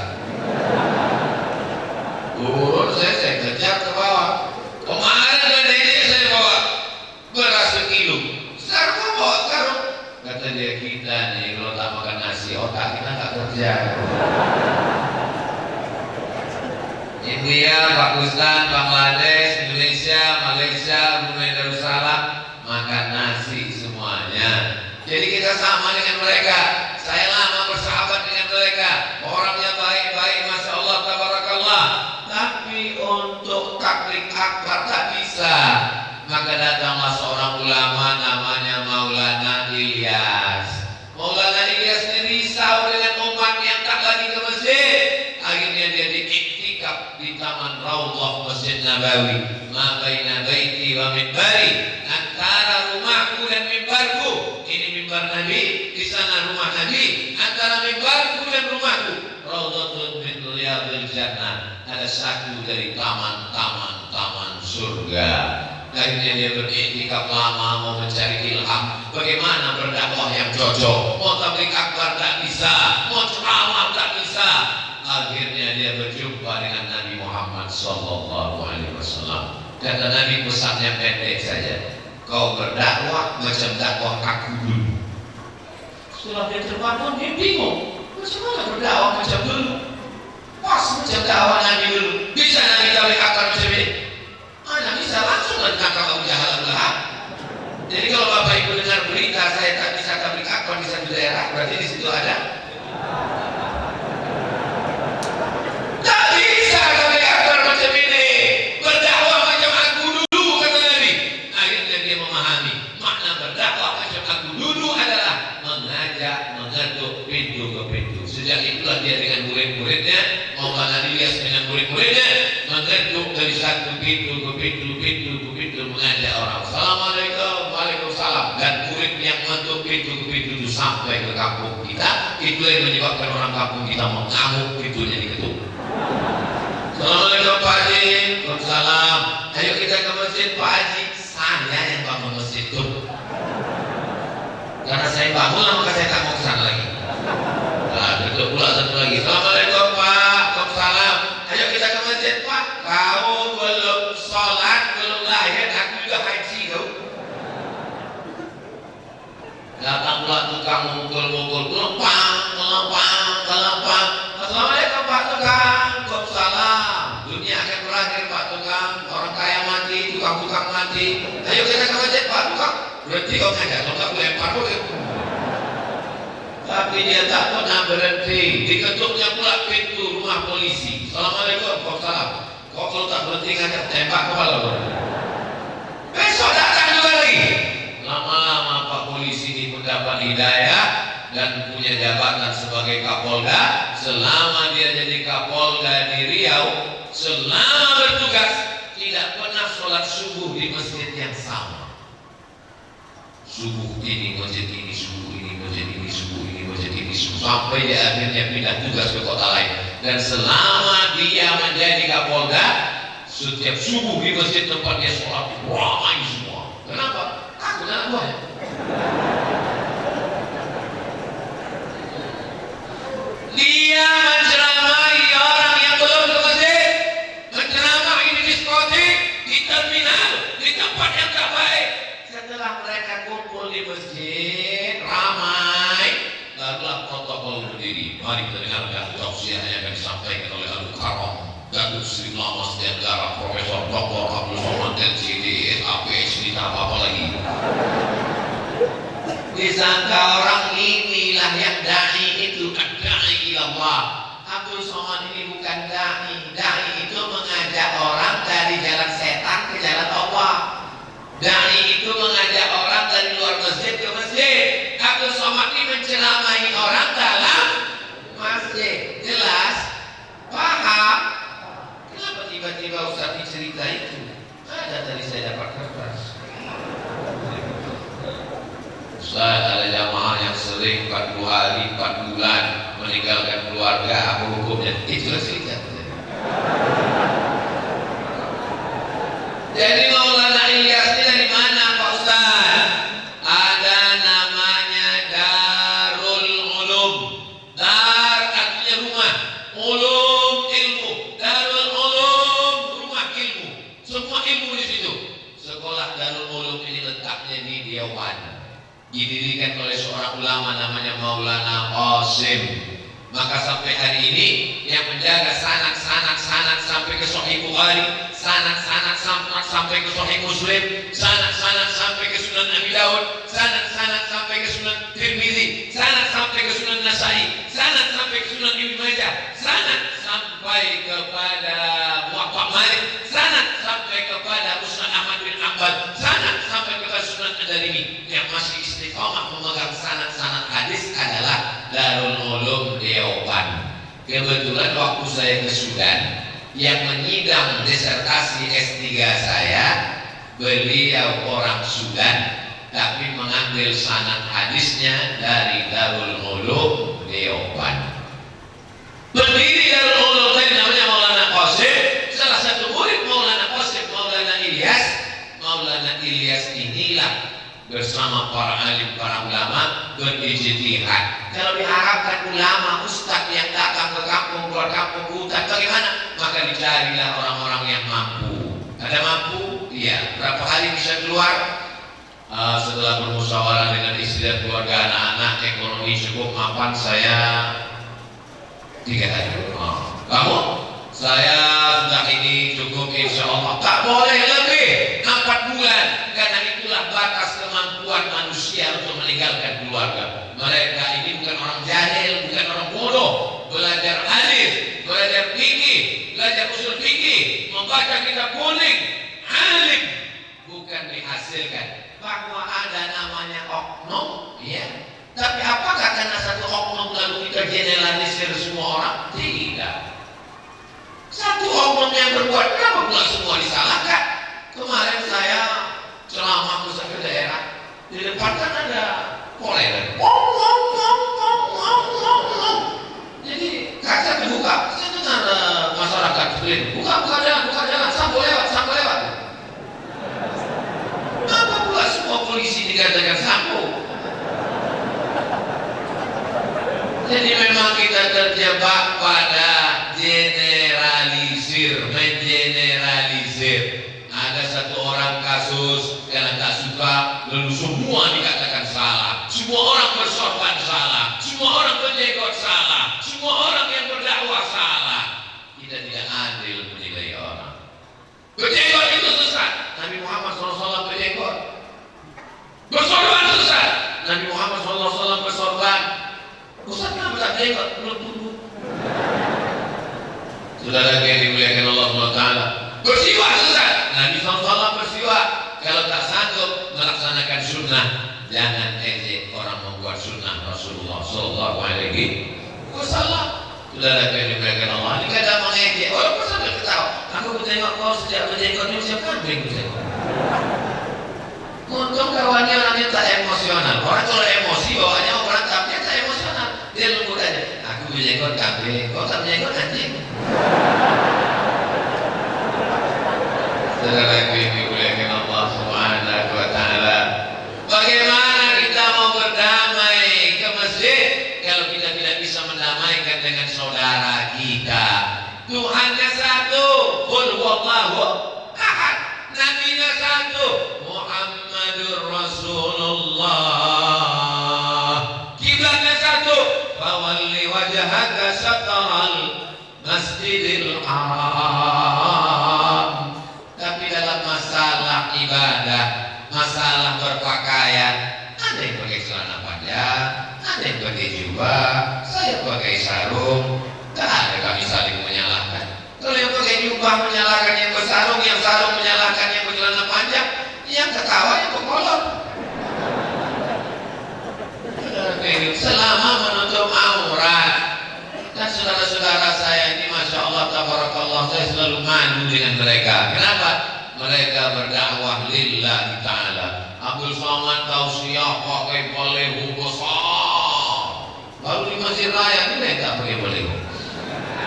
Saya kejar ke bawah. Kemarin ada ini saya bawa beras 1 kilo. Sekarang kau bawa karung. Kata dia, kita nih kalau tak makan nasi otak kita tak kerja. India, Pakistan, Bangladesh, Indonesia, Malaysia, Brunei Darussalam makan nasi semuanya. Jadi kita sama dengan mereka. Saya lama bersahabat dengan mereka. Orangnya baik-baik, masya Allah, tabarakallah. Tapi untuk tabligh akbar tak bisa. Maka datanglah seorang ulama namanya Maulana Ilyas. Maulana Ilyas ini risau dengan umat yang tak lagi ke masjid. Akhirnya dia diiktikaf di Taman Raudhah Masjid Nabawi. Ma baina baiti wa minbari, antara rumahku dan mimbarku. Ini mimbar Nabi, di sana rumah Nabi. Antara mimbarku dan rumahku, Raudhatun min riyadil jannah. Ada satu dari taman-taman surga. Akhirnya dia beriktikaf lama, mau mencari ilham bagaimana berdakwah yang cocok. Mau tabligh akbar tak bisa, mau ceramah tak bisa. Akhirnya dia berjumpa dengan Nabi Muhammad SAW. Kata Nabi, pesannya pendek saja. Kau berdakwah macam dakwah aku dulu. Setelah dia terbangun, dia bingung. Macam mana berdakwah macam dulu? Pas macam dakwah Nabi dulu. Bisa Nabi tabligh akbar macam ini? Mana bisa langsung ditangkap Abu Jahal Abu Lahab. Jadi kalau Bapak Ibu dengar berita saya tak bisa tabligh akbar di satu daerah, berarti di situ ada. Tak bisa tabligh akbar macam ini. Berdakwah macam aku dulu, kata Nabi. Akhirnya dia memahami makna berdakwah macam aku dulu adalah mengajak, mengetuk pintu ke pintu. Sejak itulah dia dengan murid-muridnya, Maulana Ilyas dengan murid-muridnya, mengetuk dari satu pintu ke pintu mengajak orang. Assalamualaikum, waalaikumsalam. Dan murid yang mengetuk pintu ke pintu itu sampai ke kampung kita, itu yang menyebabkan orang kampung kita mengamuk pintunya diketuk. Assalamualaikum Pak Haji. Waalaikumsalam. Ayo kita ke masjid Pak Haji. Saya yang bangun masjid itu. Karena saya bangun, maka saya tak mau ke sana lagi. Nah, duduk pula satu lagi. Assalamualaikum Pak, Waalaikumsalam. Ayo kita ke masjid Pak. Kau belum sholat, belum lahir, aku juga haji kau. Datang pula tukang mukul-mukul, kelempang. Assalamualaikum Pak tukang, Waalaikumsalam. Dunia akan berakhir Pak tukang, orang kaya mati, tukang-tukang mati. Ayo kita ke masjid Pak tukang. Berhenti kau ngajak, kalau tak boleh lempar boleh. Tapi dia tak pernah berhenti. Diketuknya pula pintu rumah polisi. Assalamualaikum, Waalaikumsalam. Kok kalau tak berhenti ngajak tembak kepala kau. Besok datang juga lagi. Lama-lama Pak polisi ini mendapat hidayah dan punya jabatan sebagai Kapolda. Selama dia jadi Kapolda di Riau, selama bertugas tidak pernah sholat subuh di masjid yang sama. Subuh ini masjid ini, subuh ini masjid ini, subuh ini masjid ini, subuh. Sampai dia akhirnya pindah tugas ke kota lain. Dan selama dia menjadi Kapolda, setiap subuh di masjid tempat dia sholat ramai semua. Kenapa? Takut anak buahnya. Dia menceramai orang yang belum ke masjid, menceramai di diskotik, di terminal, di tempat yang tak baik. Setelah mereka kumpul di masjid ramai, barulah protokol berdiri. Mari kita dengarkan tausiah yang akan disampaikan oleh Al-Karam Datuk Sri Lama Sejahtera Profesor Dr. Abdul Somad LCD SAP ditambah apa lagi. Disangka orang inilah yang dai itu, dai ilallah. Abdul Somad ini bukan dai. Dai itu mengajak orang dari jalan setan ke jalan Allah. Dai itu mengajak orang dari luar masjid ke masjid. Abdul Somad ini menceramai orang dalam masjid. Jelas? Paham? Kenapa tiba-tiba Ustaz ini cerita itu? Ada tadi saya dapat kertas. Ustaz, ada jamaah yang sering 40 hari, 4 bulan meninggalkan keluarga, apa hukumnya? Itulah cerita. Jadi Maulana Ilyas ini dari mana Pak Ustaz? Ada namanya Darul Ulum. Dar artinya rumah, ulum ilmu. Darul Ulum rumah ilmu. Semua ilmu di situ. Sekolah Darul Ulum ini letaknya di Dewan. Didirikan oleh seorang ulama namanya Maulana Qasim. Maka sampai hari ini yang menjaga sanad sampai ke Sahih Bukhari, sanad sampai ke Sahih Muslim, sanad sampai ke Sunan Abi Daud, sanad sampai ke Sunan Tirmizi, sanad sampai ke Sunan Nasai, sanad sampai ke Sunan Ibnu Majah, sanad sampai kepada Muwatta Malik, sanad sampai kepada Musnad Ahmad bin Hanbal, sanad sampai kepada Sunan Ad-Darimi. Yang masih istiqomah memegang sanad hadis adalah Darul Ulum Deoban. Kebetulan waktu saya ke Sudan, yang menyidang disertasi S3 saya, beliau orang Sudan, tapi mengambil sanad hadisnya dari Darul Ulum Deoban. Pendiri Darul Ulum tadi namanya Maulana Qasim. Salah satu murid Maulana Qasim, Maulana Ilyas. Maulana Ilyas inilah bersama para alim, para ulama berijtihad. Kalau diharapkan ulama, ustaz yang datang ke kampung, keluar kampung, hutan, bagaimana? Maka dicarilah orang-orang yang mampu. Ada mampu? Iya. Berapa hari bisa keluar? Setelah bermusyawarah dengan istri dan keluarga, anak-anak, ekonomi cukup mapan, saya 3 hari. Kamu? Saya sudah ini cukup insya Allah. Tak boleh lebih 4 bulan. Karena itulah batas kemampuan manusia untuk meninggalkan keluarga. Mereka ini bukan orang jahil, bukan orang bodoh. Belajar hadis, belajar fikih, belajar usul fikih, membaca kitab kuning, alim, bukan dihasilkan. Bahwa ada namanya oknum, ya. Tapi apakah karena satu oknum lalu kita generalisir semua orang? Tidak. Satu oknum yang berbuat, kenapa pula semua disalahkan? Kemarin saya ceramah ke daerah, di depan kan ada koler. Jadi kaca dibuka, saya dengar masyarakat sekeliling, buka jalan, sampo lewat. Kenapa pula semua polisi dikatakan sampo? Jadi memang kita terjebak pada generalisir, mengeneralisir. Ada satu orang kasus karena tak suka, lalu semua dikatakan salah. Semua orang bersorban salah, semua orang berjenggot salah, semua orang yang berdakwah salah. Kita tidak adil menilai orang. Berjenggot itu sesat. Nabi Muhammad SAW berjenggot. Bersorban sesat. Nabi Muhammad SAW bersorban. Ustaz kenapa tak berjenggot? Belum dulu. Saudara yang dimuliakan Allah SWT, bersiwak sesat. Nabi SAW bersiwak. Kalau tak sanggup melaksanakan sunnah, jangan ejek orang membuat sunnah Rasulullah Sallallahu Alaihi Wasallam. Saudara yang dimuliakan Allah, ini kadang mengejek. Walaupun sambil ketawa, aku bertengok kau sejak berjenggot ini siapa kambing berjenggot. Untung kawannya orangnya tak emosional. Orang kalau emosi bawaannya mau berantem, dia tak emosional. Dia lembut aja. Aku berjenggot kambing, kau tak berjenggot anjing. Saudara yang dimuliakan Allah Subhanahu wa Ta'ala, bagaimana kita mau berdamai ke masjid kalau kita tidak bisa mendamaikan dengan saudara kita? Tuhannya satu, qul huwallahu ahad. Nabinya satu, Muhammadur Rasulullah. Kiblatnya satu, fawalli wajhaka syatral masjidil haram. Tapi dalam masalah ibadah, masalah berpakaian, ada yang pakai celana panjang, ada yang pakai jubah, saya pakai sarung. Tak ada kami saling menyalahkan. Kalau yang pakai jubah menyalahkan yang bersarung, yang sarung menyalahkan yang bercelana panjang, yang ketawa yang berkolor. Selama menutup aurat. Dan saudara-saudara saya ini, masya Allah, tabarakallah, saya selalu madu dengan mereka. Kenapa? Mereka berdakwah lillahi ta'ala. Abdul Somad tausiah pakai balehu besar. Baru di Masjid Raya ini mereka pakai balehu.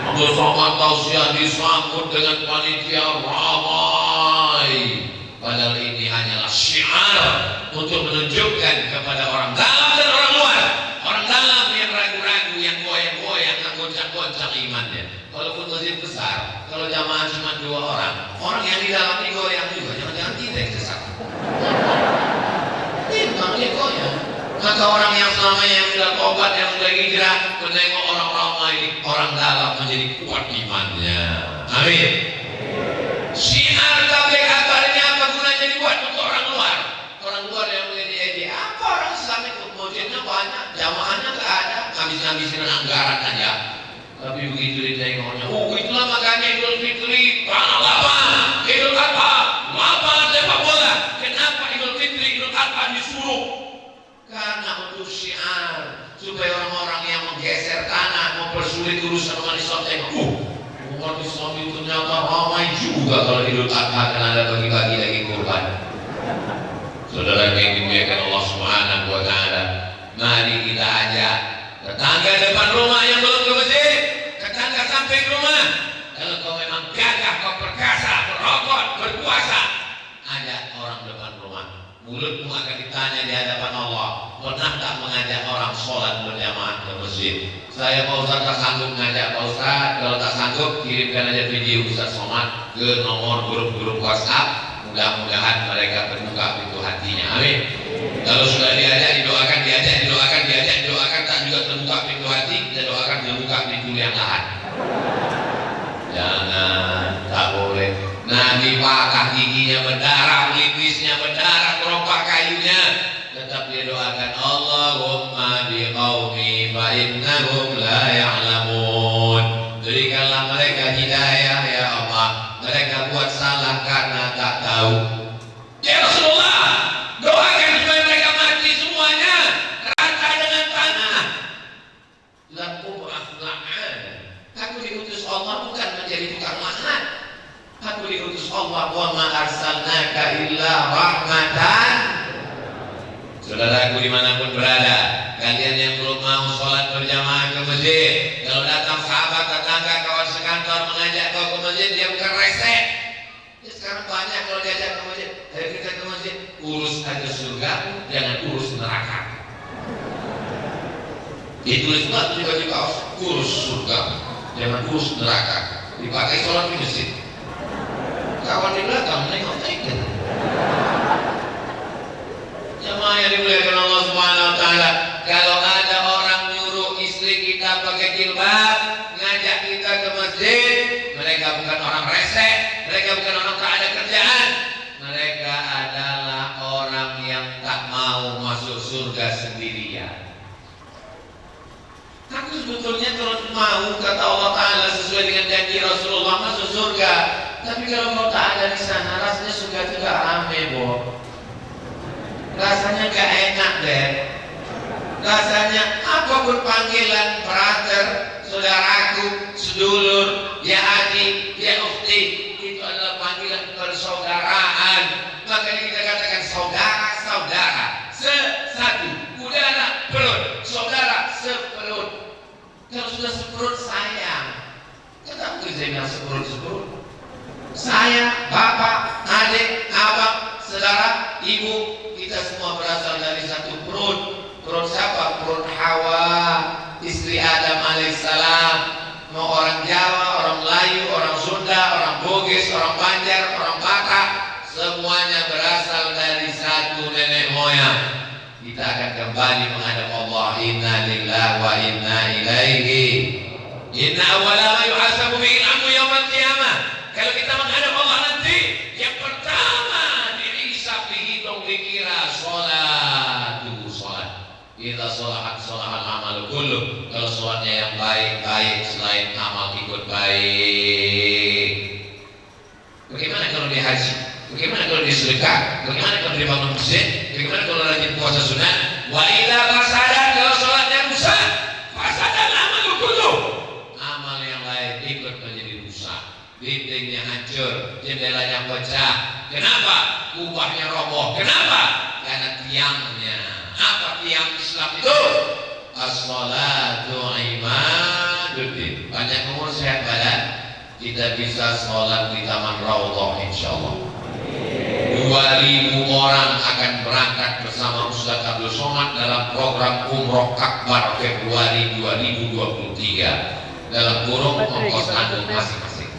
Abdul Somad tausiah disambut dengan panitia ramai. Padahal ini hanyalah syiar untuk menunjukkan kepada orang dalam dan orang luar. Orang dalam yang ragu-ragu, yang goyang-goyang, yang goncang-goncang imannya. Walaupun masjid besar, kalau jamaah cuma 2 orang, orang yang di dalam ini goyang juga. Jangan-jangan kita yang sesat. Memang dia goyang. Maka orang yang selamanya yang sudah tobat, yang sudah hijrah, menengok orang ramai, orang dalam menjadi kuat imannya. Amin. Syiar tabligh akbar ini apa gunanya dibuat untuk orang luar? Orang luar yang menjadi apa orang Islam itu? Masjidnya banyak, jamaahnya tak ada, habis-habisin anggaran aja. Tapi begitu ditengoknya, oh itulah makanya Idul Fitri, tanah lapang, Idul Adha, lapangan sepak bola. Kenapa Idul Fitri, Idul Adha disuruh? Karena untuk syiar, supaya orang-orang yang menggeser tanah, mempersulit urusan umat Islam tengok, umat Islam itu ternyata ramai juga kalau Idul Adha kan ada bagi-bagi daging kurban. Saudara yang dimuliakan Allah Subhanahu wa Ta'ala, mari kita ajak tetangga depan rumah yang belum ke masjid, tetangga samping rumah. Kalau kau memang gagah, kau perkasa, berokok, berpuasa, ajak orang depan rumah. Mulutmu akan ditanya di hadapan Allah, pernah tak mengajak orang sholat berjamaah ke masjid? Saya Pak Ustaz tak sanggup ngajak Pak Ustaz. Kalau tak sanggup, kirimkan aja video Ustaz Somad ke nomor grup-grup WhatsApp. Mudah-mudahan mereka terbuka pintu hatinya. Amin. Kalau sudah diajak, didoakan, didoakan, tak juga terbuka pintu hati, kita doakan terbuka pintu yang lain. Jangan, tak boleh. Nanti patah giginya berdarah, pelipisnya berdarah, keropak kayunya. Tetap dia doakan, Allahumma biqaumi fa innahum la ya'lamun. Berikanlah mereka hidayah ya Allah. Mereka buat salah karena tak tahu. Ya Rasulullah, doakan supaya mereka mati semuanya, rata dengan tanah. Lakum afla'an. Aku diutus Allah bukan menjadi tukang laknat. Aku diutus Allah, wa ma arsalnaka illa rahmatan. Saudaraku dimanapun berada, kalian yang belum mau sholat berjamaah ke masjid, kalau datang sahabat, tetangga, kawan sekantor mengajak kau ke masjid, dia bukan resek. Ya, sekarang banyak kalau diajak ke masjid, ayo kita ke masjid, urus aja surga, jangan urus neraka. Ditulis pula juga kurus surga, jangan kurus neraka. Dipakai sholat di masjid. Kawan di belakang nengok-nengok. Jemaah yang dimuliakan Allah Subhanahu wa taala, kalau ada orang nyuruh istri kita pakai jilbab, ngajak kita ke masjid, mereka bukan orang reseh, mereka bukan orang tak ada kerjaan. Mereka adalah orang yang tak mau masuk surga sendirian. Aku sebetulnya kalau mau kata Allah Ta'ala sesuai dengan janji Rasulullah masuk surga. Tapi kalau kau tak ada di sana, rasanya surga itu gak rame, Bo. Rasanya gak enak deh. Rasanya apapun panggilan brother, saudaraku, sedulur, ya adik, ya ukhti, itu adalah panggilan persaudaraan. Makanya kita katakan saudara-saudara sesatu, udara perut, saudara seperut. Kalau sudah seperut sayang. Kenapa saya bilang seperut? Saya, bapak, adik, abang, saudara, ibu, kita semua berasal dari satu perut. Perut siapa? Perut Hawa, istri Adam alaihissalam. Mau orang Jawa, orang Melayu, orang Sunda, orang Bugis, orang Banjar, orang Batak, semuanya berasal dari satu nenek moyang. Kita akan kembali menghadap Allah. Inna lillahi wa inna ilaihi. Inna awwala ma yuhasabu bihi al-'abdu yaumil qiyamah. Kalau kita menghadap Allah nanti, yang pertama dihisab, dihitung, dikira sholat. Kita sholahat sholahan amal kullu. Kalau sholatnya yang baik, selain amal ikut baik. Bagaimana kalau di haji? Bagaimana kalau di sedekah? Bagaimana kalau di bangun masjid? Bagaimana kalau rajin puasa sunat? Wa ila fasadan, kalau sholatnya rusak, fasadan amal kullu. Amal yang lain ikut menjadi rusak. Dindingnya hancur, jendelanya pecah. Kenapa? Kubahnya roboh. Kenapa? Karena tiangnya. Apa tiang Islam itu? As-salatu imaduddin. Banyak umur sehat badan, kita bisa sholat di Taman Raudhah insyaallah. 2.000 orang akan berangkat bersama Ustaz Abdul Somad dalam program Umroh Akbar Februari 2023 dalam kurung ongkos tanggung masing-masing.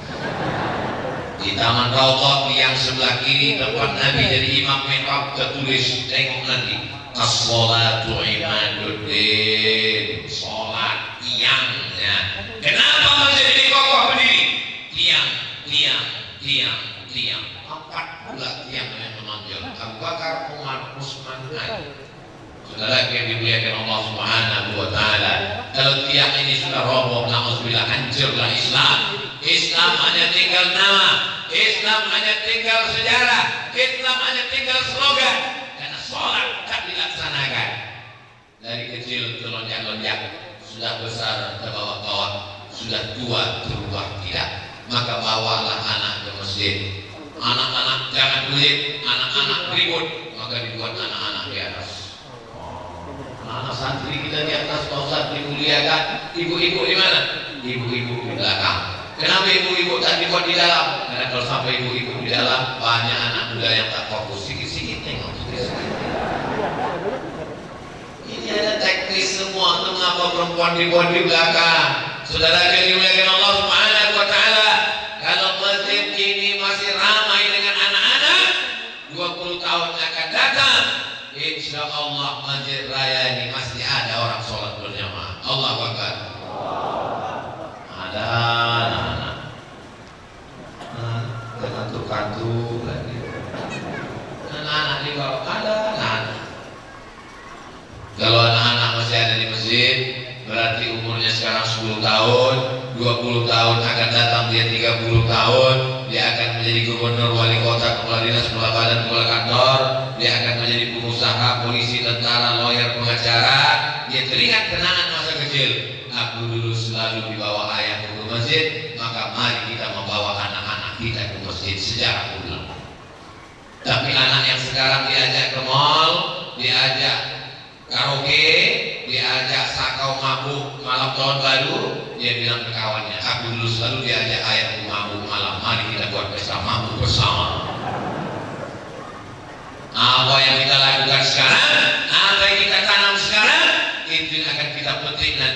Di Taman Raudhah yang sebelah kiri tempat Nabi jadi imam mihrab tertulis, tengok nanti, as-salatu imaduddin, sholat tiangnya. Kenapa masih jadi kokoh berdiri? Tiang. 14 tiang yang menonjol. Abu Bakar, Umar, Utsman, Ali. Saudara yang dimuliakan Allah Subhanahu wa taala, kalau tiang ini sudah roboh, na'udzubillah, hancurlah Islam. Islam hanya tinggal nama, Islam hanya tinggal sejarah, Islam hanya tinggal slogan. Karena sholat tak dilaksanakan. Dari kecil terlonjak-lonjak, sudah besar terbawa-bawa, sudah tua berubah tidak. Maka bawalah anak ke masjid. Anak-anak jangan pelit, anak-anak ribut, maka dibuat anak-anak di atas. Anak santri kita di atas, Pak Ustaz dimuliakan. Ibu-ibu di mana? Ibu-ibu di belakang. Kenapa ibu-ibu tak dibuat di dalam? Karena kalau sampai ibu-ibu di dalam, banyak anak muda yang tak fokus. Sikit-sikit tengok. Ini ada teknis semua. Mengapa perempuan dibuat di belakang? Saudara yang dimuliakan Allah Subhanahu wa taala, kalau masjid ini masih ramai dengan anak-anak, 20 tahun akan datang, insya Allah masjid raya ini masih ada orang sholat berjamaah. Allahu Akbar. Ada anak-anak kantuk-kantuk lagi. Anak-anak di bawah ada anak. Kalau anak-anak masih ada di masjid, berarti umurnya sekarang 10 tahun, 20 tahun akan datang dia 30 tahun, dia akan menjadi gubernur, wali kota, kepala dinas, kepala badan, kepala kantor, dia akan menjadi pengusaha, polisi, tentara, lawyer, pengacara. Dia teringat kenangan masa kecil. Aku dulu selalu dibawa ayah ke masjid, maka mari kita membawa anak-anak kita ke masjid secara ulang. Tapi anak yang sekarang diajak ke mall, diajak karaoke, diajak sakau mabuk malam tahun baru, dia bilang ke kawannya, aku dulu selalu diajak ayahku mabuk malam, mari kita buat pesta mabuk bersama. Apa yang kita lakukan sekarang, apa yang kita tanam sekarang, itu yang akan kita petik nanti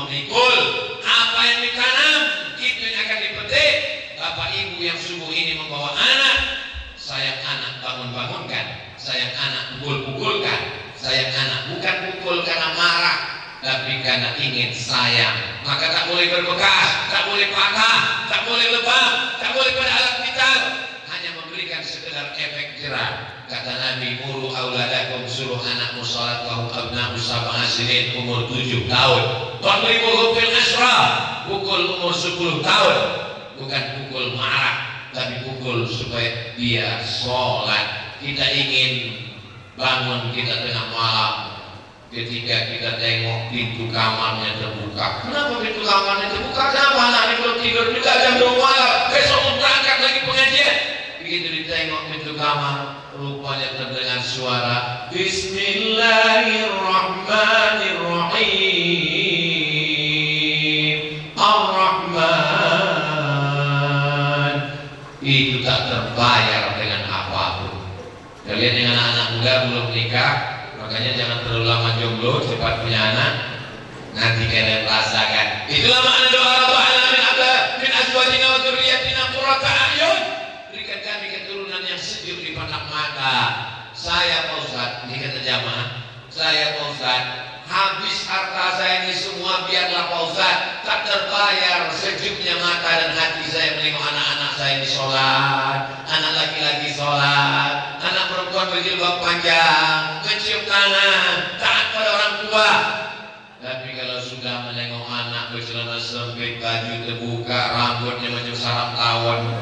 memikul. Apa yang ditanam itu yang akan dipetik. Bapak ibu yang subuh ini membawa anak, sayang anak bangun-bangunkan, sayang anak pukul-pukulkan, sayang anak bukan pukul karena marah, tapi karena ingin sayang. Maka tak boleh berbekas, tak boleh patah, tak boleh lebam, tak boleh pada alat vital, hanya memberikan sekedar efek jerah. Kata Nabi, muru auladakum, suruh anakmu salat wa hum abna'u sab'a sinin, umur 7 tahun. Wadribuhum fil asra, pukul umur 10 tahun. Bukan pukul marah, tapi pukul supaya dia sholat. Kita ingin bangun kita tengah malam, ketika kita tengok pintu kamarnya terbuka. Kenapa pintu kamarnya terbuka? Kenapa anak ini belum tidur juga jam 2 malam? Besok mau berangkat lagi pengajian. Begitu ditengok pintu kamar, rupanya terdengar suara Bismillahirrahmanirrahim. Ar-Rahman. Itu tak terbayar dengan apapun. Kalian yang anak-anak muda belum nikah, makanya jangan terlalu lama jomblo, cepat punya anak. Nanti kalian rasakan. Itulah makna doa Rabbana min azwajina wa dzurriyyatina qurrata a'yun. Berikan kami keturunan yang sejuk di pandang mata. Saya Pak Ustaz, ini kata jamaah, saya Pak Ustaz, habis harta saya ini semua biarlah Pak Ustaz, tak terbayar sejuknya mata dan hati saya menengok anak-anak saya ini sholat, anak laki-laki sholat, anak perempuan berjilbab panjang, mencium tangan, taat pada orang tua. Tapi kalau sudah menengok anak bercelana sempit, baju terbuka, rambutnya macam sarap tawon,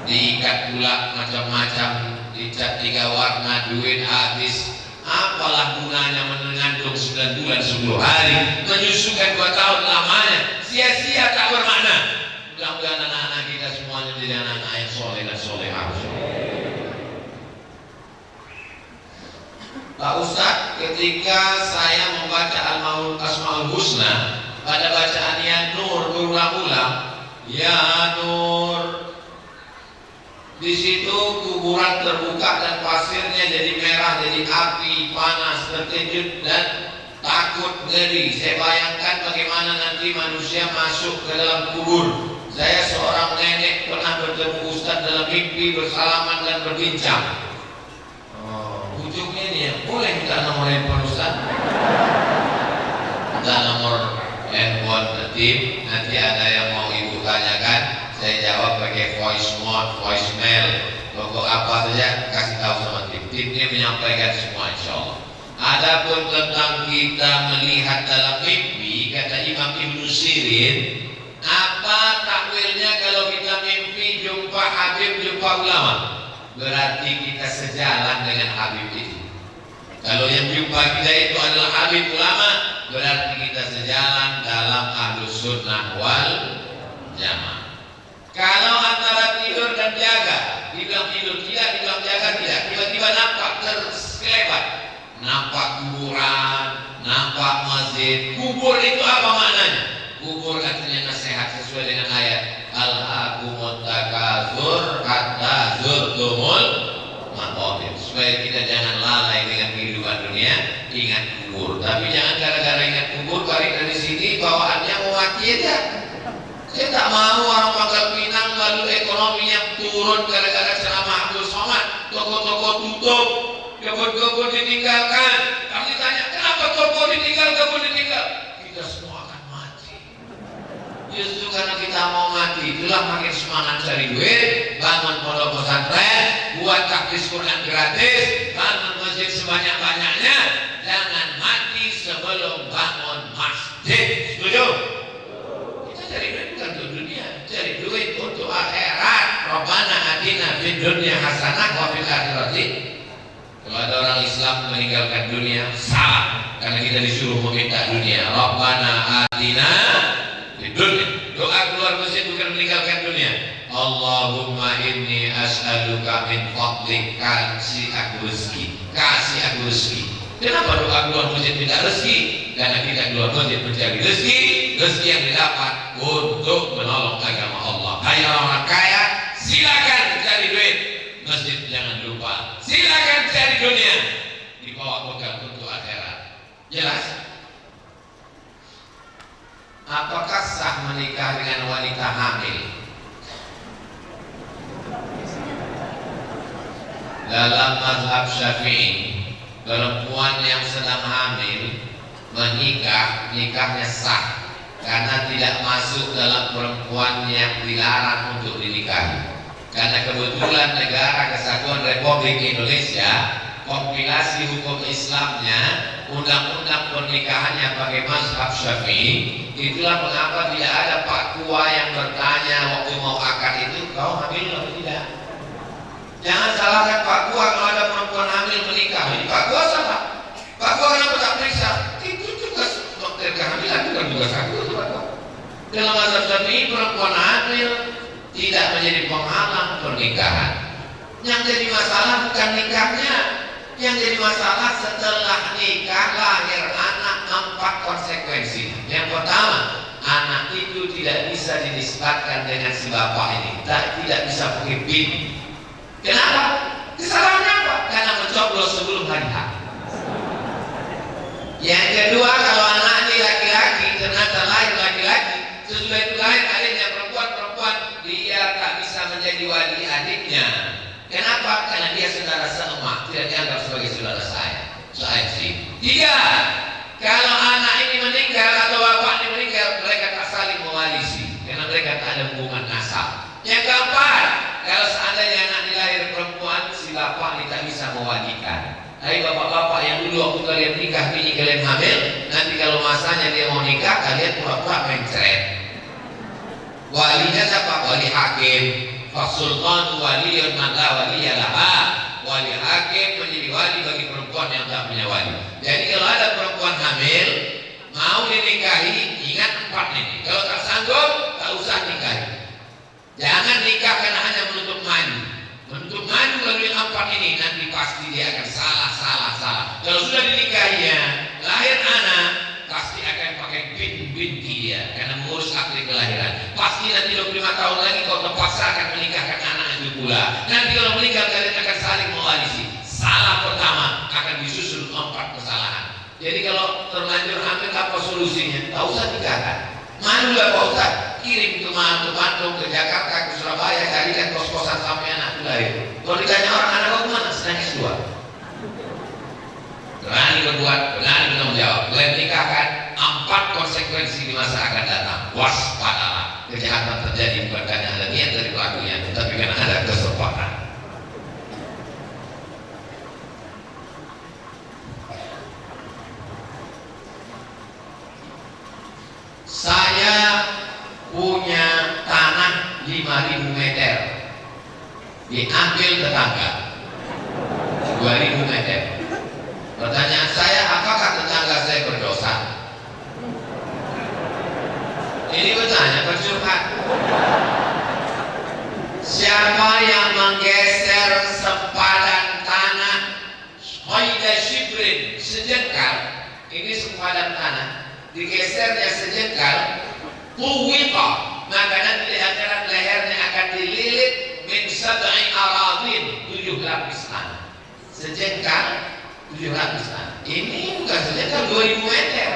diikat pula macam-macam, dicat 3 warna, duit habis. Apalah gunanya mengandung 9 bulan 10 hari, menyusukan 2 tahun lamanya, sia-sia tak bermakna. Mudah-mudahan anak-anak kita semuanya menjadi anak-anak yang soleh dan solehah. Pak Ustadz, ketika saya membaca Asmaul Husna, pada bacaan Ya Nur berulang-ulang, Ya Nur, di situ kuburan terbuka dan pasirnya jadi merah, jadi api, panas, terkejut dan takut, ngeri. Saya bayangkan bagaimana nanti manusia masuk ke dalam kubur. Saya seorang nenek pernah bertemu Ustadz dalam mimpi, bersalaman dan berbincang. Ujungnya ini ya, boleh minta nomor handphone Ustadz? Minta nomor handphone tim, nanti ada yang mau ibu tanyakan, saya jawab pakai voice note, voicemail, pokok apa saja kasih tahu sama tim. Timnya menyampaikan semua insya Allah. Adapun tentang kita melihat dalam mimpi, kata Imam Ibnu Sirin, apa takwilnya kalau kita mimpi jumpa Habib, jumpa ulama? Berarti kita sejalan dengan Habib itu. Kalau yang jumpa kita itu adalah Habib ulama, berarti kita sejalan dalam Ahlus Sunnah wal Jamaah. Kalau antara tidur dan jaga, dibilang tidur tidak, dibilang jaga tidak, tiba-tiba nampak terkelebat, nampak kuburan, nampak masjid. Kubur itu apa maknanya? Kubur artinya nasihat sesuai dengan ayat Al-Haakumut Takatsur hatta zurtumul maqabir, supaya kita jangan lalai dengan kehidupan dunia, ingat kubur. Tapi jangan gara-gara ingat kubur balik dari sini bawaannya mau mati aja. Saya tak mau orang Pangkal Pinang lalu ekonominya turun gara-gara ceramah Abdul Somad, toko-toko tutup, kebun-kebun ditinggalkan. Kalau ditanya kenapa toko ditinggal, kebun ditinggal, kita semua akan mati. Justru karena kita mau mati, itulah makin semangat cari duit, bangun pondok pesantren, buat taklis Quran gratis, bangun masjid sebanyak-banyaknya. Jangan mati sebelum bangun masjid. Setuju? Cari duit bukan untuk dunia, cari duit untuk akhirat. Rabbana atina fid dunya hasanah wa fil akhirati. Kalau ada orang Islam meninggalkan dunia, salah, karena kita disuruh meminta dunia. Rabbana atina fid dunya. Doa keluar masjid bukan meninggalkan dunia. Allahumma inni as'aluka min fadlik, kasih aku rezeki, kasih aku rezeki. Kenapa doa keluar masjid minta rezeki? Karena kita keluar masjid mencari rezeki, rezeki yang didapat untuk menolong agama Allah. Hai orang kaya, silakan cari duit, masjid jangan lupa. Silakan cari dunia, dibawa bekal untuk akhirat. Jelas? apakah sah menikah dengan wanita hamil? Dalam mazhab Syafi'i, perempuan yang sedang hamil menikah, nikahnya sah karena tidak masuk dalam perempuan yang dilarang untuk dinikahi. Karena kebetulan negara Kesatuan Republik Indonesia, kompilasi hukum Islamnya, undang-undang pernikahannya pakai mazhab Syafi'i. Itulah mengapa tidak ada Pak Tua yang bertanya waktu mau akad itu, kau hamil atau tidak? Jangan salahkan Pak Tua kalau ada perempuan hamil menikah. Ini Pak Tua salah. Pak Tua kenapa tak periksa? Itu tugas dokter kehamilan, bukan tugas aku. Dalam mazhab Syafi'i, perempuan hamil tidak menjadi penghalang pernikahan. Yang jadi masalah bukan nikahnya, yang jadi masalah setelah nikah lahir anak 4 konsekuensi. Yang pertama, anak itu tidak bisa dinisbatkan dengan si bapak ini, tidak bisa pakai bin. Kenapa? Kesalahannya apa? Karena mencoblos sebelum hari H. Yang kedua, kalau anak ini laki-laki, ternyata lahir laki-laki, sesudah itu lahir adiknya perempuan, dia tak bisa menjadi wali adiknya. Kenapa? Karena dia saudara seemak, tidak dianggap sebagai saudara saya. Tiga, kalau anak ini meninggal atau bapak ini meninggal, mereka tak saling mewarisi karena mereka tak ada hubungan nasab. Yang keempat, kalau seandainya anak dilahir perempuan, si bapak ini tak bisa mewalikan. Hai bapak-bapak yang dulu waktu kalian nikah, bini kalian hamil, nanti kalau masanya dia mau nikah, kalian pura-pura mencret. Walinya siapa? Wali hakim. Fasultan waliyun man la waliyalah. Wali hakim menjadi wali bagi perempuan yang tak punya wali. Jadi kalau ada perempuan hamil mau dinikahi, ingat 4 ini. Kalau tak sanggup, tak usah nikahi. Jangan nikah karena hanya menutup madu. Menutup madu lalu yang 4 ini, nanti pasti dia akan salah. Kalau sudah dinikahinya, lahir anak, pasti akan pakai binti dia karena mengurus akte kelahiran. Pasti nanti 25 tahun lagi kau terpaksa akan menikahkan anak itu pula. Nanti kalau meninggal kalian akan saling mewarisi. Salah pertama akan disusul 4 kesalahan. Jadi kalau terlanjur hamil, apa solusinya? Tak usah nikahkan. Manulah Pak Ustaz, kirim ke Bandung, ke Jakarta, ke Surabaya, carikan kos-kosan sampai anak itu lahir. Kalau ditanya orang, anak kau kemana? Sedang S2. Berani berbuat, berani bertanggung jawab. Kalian nikahkan, 4 konsekuensi di masa akan datang. Waspadalah. Kejahatan terjadi bukan karena ada niat dari pelakunya, tetapi karena ada kesempatan. Saya punya tanah 5.000 meter, diambil tetangga 2.000 meter. Pertanyaan saya, apakah tetangga saya berdosa? Ini bertanya bercurhat. Siapa yang menggeser sempadan tanah Hoida Shibrin sejengkal? Ini sempadan tanah digesernya sejengkal, puwita, maka nanti di antara lehernya akan dililit min sab'i aradin, 7 lapis tanah. Sejengkal 7 lapis tanah. Ini bukan sejengkal 2.000 meter.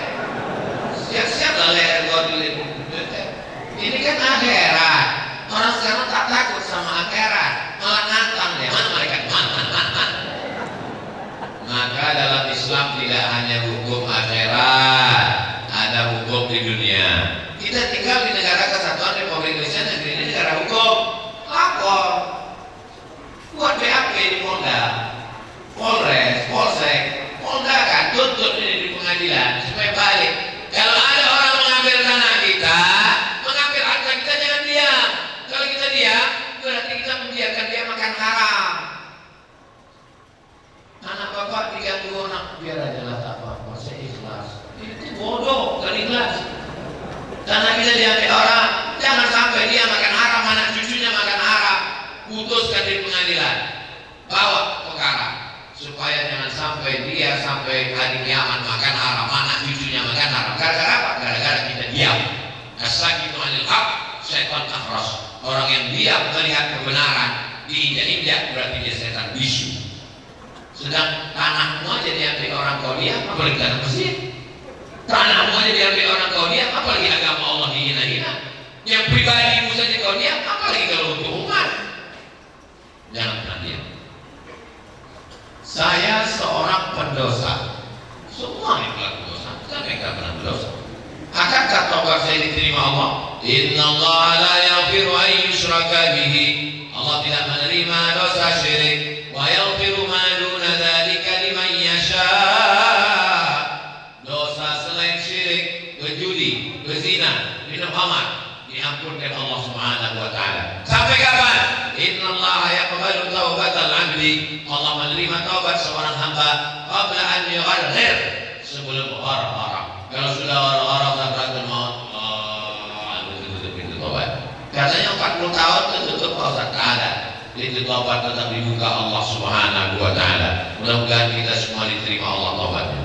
Siap-siap lah leher kau dililit 2.000 meter. Ini kan akhirat. Orang sekarang tak takut sama akhirat, malah nantang dia. Mana mereka? Man. Maka dalam Islam tidak hanya hukum akhirat, ada hukum di dunia. Kita tinggal di negara Kesatuan Republik Indonesia, negeri ini negara hukum. Lapor, buat BAP di Polda, Polres, Polsek, Polda kan tuntut ini di pengadilan supaya balik. Kalau ada orang mengambil tanah kita, mengambil harta kita, jangan diam. Kalau kita diam, berarti kita membiarkan dia makan haram. Anak bapak diganggu orang, biar aja lah tak apa-apa, saya ikhlas. Itu bodoh, gak ikhlas. Tanah kita diambil orang, jangan sampai dia makan haram, anak cucunya makan haram. Putuskan di pengadilan, bawa perkara supaya jangan sampai dia sampai hari kiamat makan haram, anak cucunya makan haram. Gara-gara apa? Gara-gara kita diam. As-sakitu 'anil haq syaitan akhras. Orang yang diam melihat kebenaran diinjak-injak berarti dia setan bisu. Sedang tanahmu aja diambil orang kau diam, apalagi tanah masjid. Tanahmu aja diambil orang kau diam, apalagi agama Allah dihina-hina. Yang pribadimu saja kau diam, apalagi kalau untuk umat. Jangan pernah diam. Saya seorang pendosa. Semua yang melakukan dosa, saya tidak pernah berdosa. Akankah taubat saya diterima Allah? Innallaha la yaghfiru an yushraka bihi. Allah tidak menerima dosa syirik. Wa yaghfiru ma duna dzalika liman yasha. Dosa selain syirik, berjudi, berzina, minum khamar diampunkan Allah Subhanahu wa taala. Sampai kapan? Innallaha yaqbalu taubatal 'abdi. Allah menerima taubat seorang hamba qabla an yugharghir, sebelum orang-orang. Kalau sudah orang-orang sakratul maut, tutup pintu taubat. Katanya 40 tahun tertutup Ustaz, tak ada. Pintu taubat tetap dibuka Allah Subhanahu wa taala. Mudah-mudahan kita semua diterima Allah taubatnya.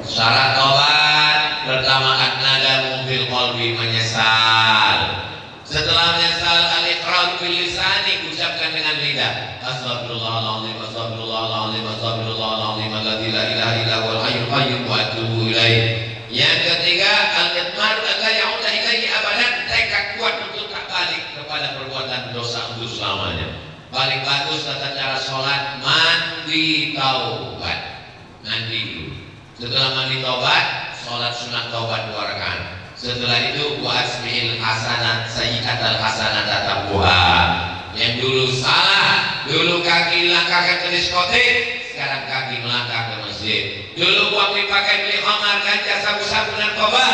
Syarat taubat pertama an-nadamu fil qalbi, menyesal. Setelah menyesal al-iqrar bil lisani, ucapkan dengan lidah. Astagfirullahaladzim, astagfirullahaladzim, astagfirullahaladzim, alladzi la ilaha illa huwal hayyul qayyum wa atubu ilaih. Yang ketiga al-idmar alla ya'uda ilaihi abadan, tekad kuat untuk tak balik kepada perbuatan dosa untuk selamanya. Paling bagus tata cara sholat, mandi taubat. Mandi dulu. Setelah mandi taubat, sholat sunat taubat 2 rakaat. Setelah itu wa asmihil hasanat sayyi'atal hasanat tatambuha. Yang dulu salah, dulu kaki langkahkan ke diskotik, sekarang kaki melangkah ke masjid. Dulu uang dipakai beli khamar, ganja, sabu-sabu dan narkoba,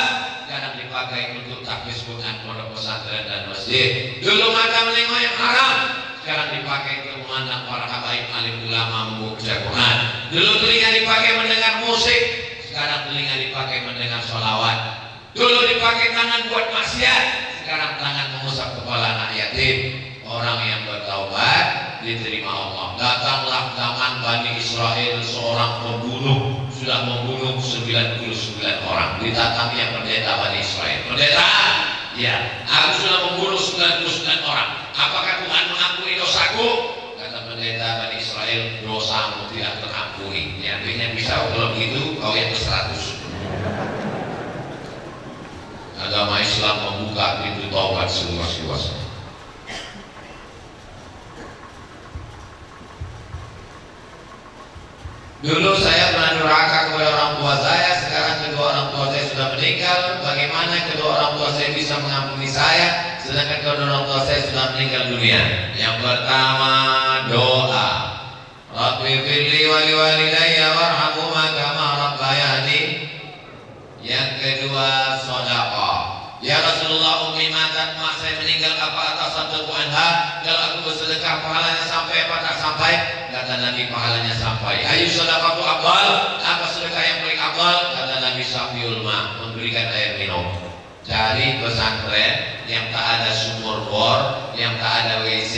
sekarang dipakai untuk tahfiz Quran, pondok pesantren dan masjid. Dulu mata menengok yang haram, sekarang dipakai untuk memandang para habaib alim ulama membaca Quran. Dulu telinga dipakai mendengar musik, sekarang telinga dipakai mendengar sholawat. Dulu dipakai tangan buat maksiat, sekarang tangan mengusap kepala anak yatim. Orang yang bertaubat diterima Allah. Datanglah zaman Bani Israel, seorang pembunuh sudah membunuh 99 orang. Didatangi yang pendeta Bani Israel. Pendeta, ya, aku sudah membunuh 99 orang. Apakah Tuhan mengampuni dosaku? Kata pendeta Bani Israel, dosamu tidak terampuni. Ya, artinya bisa kalau begitu kau yang ke-100. Agama Islam membuka pintu taubat seluas-luasnya. Dulu saya pernah durhaka kepada orang tua saya, sekarang kedua orang tua saya sudah meninggal. Bagaimana kedua orang tua saya bisa mengampuni saya, sedangkan kedua orang tua saya sudah meninggal dunia? Yang pertama, doa. Rabbi firli wa liwalidayya warhamhuma kama rabbayani. Yang kedua, sedekah. Ya Rasulullah, ummi matat, mak saya meninggal, apa atas satu anha? Kalau aku bersedekah pahalanya sampai apa tak sampai? Kata Nabi, pahalanya sampai. Ayu sedekah tu afdal? Apa sedekah yang paling afdal? Kata Nabi, safiul ma, memberikan air minum. Cari pesantren yang tak ada sumur bor, yang tak ada WC,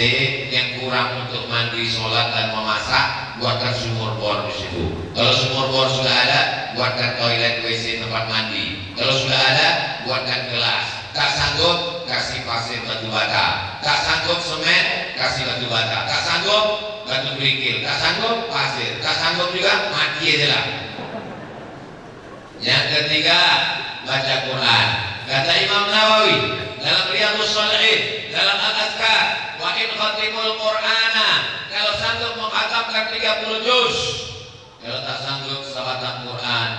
yang kurang untuk mandi, sholat dan memasak, buatkan sumur bor di situ. Kalau sumur bor sudah ada, buatkan toilet, WC, tempat mandi. Kalau sudah ada, buatkan gelas. Tak sanggup, kasih pasir batu bata. Tak sanggup semen, kasih batu bata. Tak sanggup, batu kerikil. Tak sanggup, pasir. Tak sanggup juga, mati aja lah. Yang ketiga, baca Quran. Kata Imam Nawawi dalam Riyadhus Shalihin, dalam Al-Azkar, wa in khatimul Qur'ana, kalau sanggup menghatamkan 30 juz. Kalau tak sanggup, khatam Quran.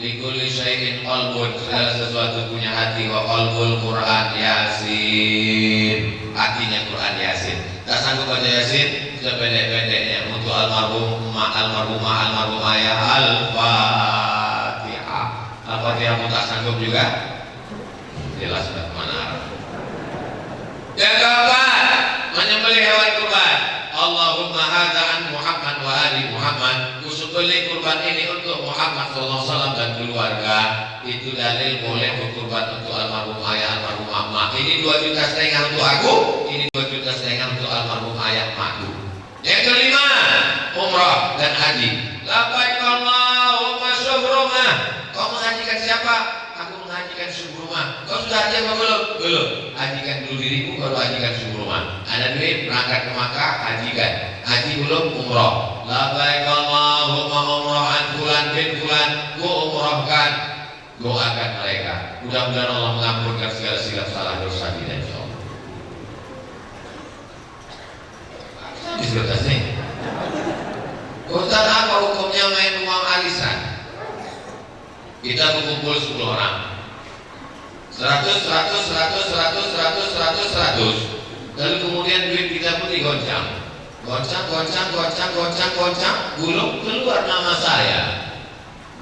Likulli syai'in qalbun, segala sesuatu punya hati. Wa qalbul Quran Yasin, hatinya Quran Yasin. Tak sanggup baca Yasin, sependek-pendeknya untuk almarhumah ya Al-Fatihah. Al-Fatihah pun tak sanggup juga, jelas sudah kemana arah. Yang keempat, menyembelih hewan kurban. Allahumma hadza an Muhammad wa ali Muhammad. Kusembelih kurban ini untuk Muhammad sallallahu alaihi wasallam dan keluarga. Itu dalil boleh berkurban untuk almarhum ayah, almarhum emak. Ini 2,5 juta untuk aku, ini 2,5 juta untuk almarhum ayah emakku. Yang kelima, umrah dan haji. Labbaik Allahumma syukrumah. Kau menghajikan siapa? Aku menghajikan hajikan subuh rumah. Kau sudah haji apa belum? Belum. Hajikan dulu dirimu baru hajikan subuh rumah. Ada duit berangkat ke Makkah, hajikan. Haji belum, umroh. Labbaik Allahumma umrohan fulan bin fulan, ku umrohkan. Doakan mereka. Mudah-mudahan Allah mengampunkan segala silap salah dosa kita insyaallah. Habis kertas nih. Ustaz, apa hukumnya main uang alisan? Kita berkumpul 10 orang. 100. Lalu kemudian duit kita pun digoncang. Goncang, gulung keluar nama saya.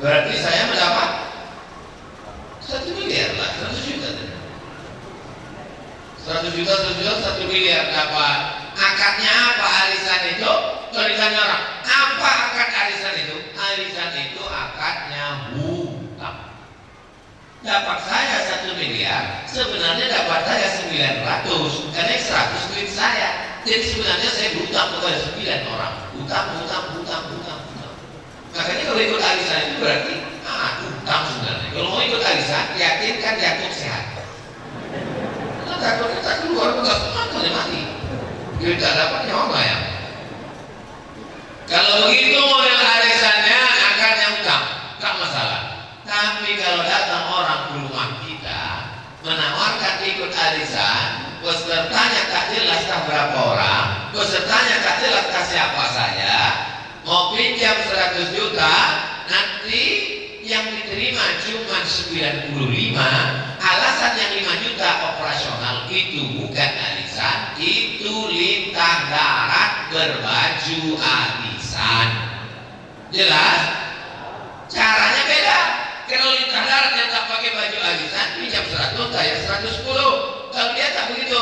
Berarti saya mendapat 1 miliar lah, 100 juta. 100 juta, 1 miliar dapat. Akadnya apa arisan itu? Kalau ditanya orang, apa akad arisan itu? Arisan itu akadnya hutang. Dapat saya 1 miliar, sebenarnya dapat saya 900, karena 100 duit saya. Jadi sebenarnya saya berhutang kepada 9 orang. Hutang. Makanya kalau ikut arisan itu berarti hutang sebenarnya. Kalau mau ikut arisan, yakinkan jantung sehat. Karena takutnya tak keluar, tak semangatnya mati. Dia tak dapat nyawa ya. Kalau begitu model arisannya akarnya hutang, tak masalah. Tapi kalau datang orang ke rumah kita menawarkan ikut arisan, pesertanya tak jelas tak berapa orang, pesertanya tak jelas tak siapa saya, mau pinjam 100 juta, nanti yang diterima cuma 95, alasan yang 5 juta operasional itu bukan arisan, itu lintah darat berbaju arisan. Jelas? Caranya beda. Kalau lintah darat yang tak pakai baju arisan, pinjam 100, bayar 110. Kalau dia tak begitu,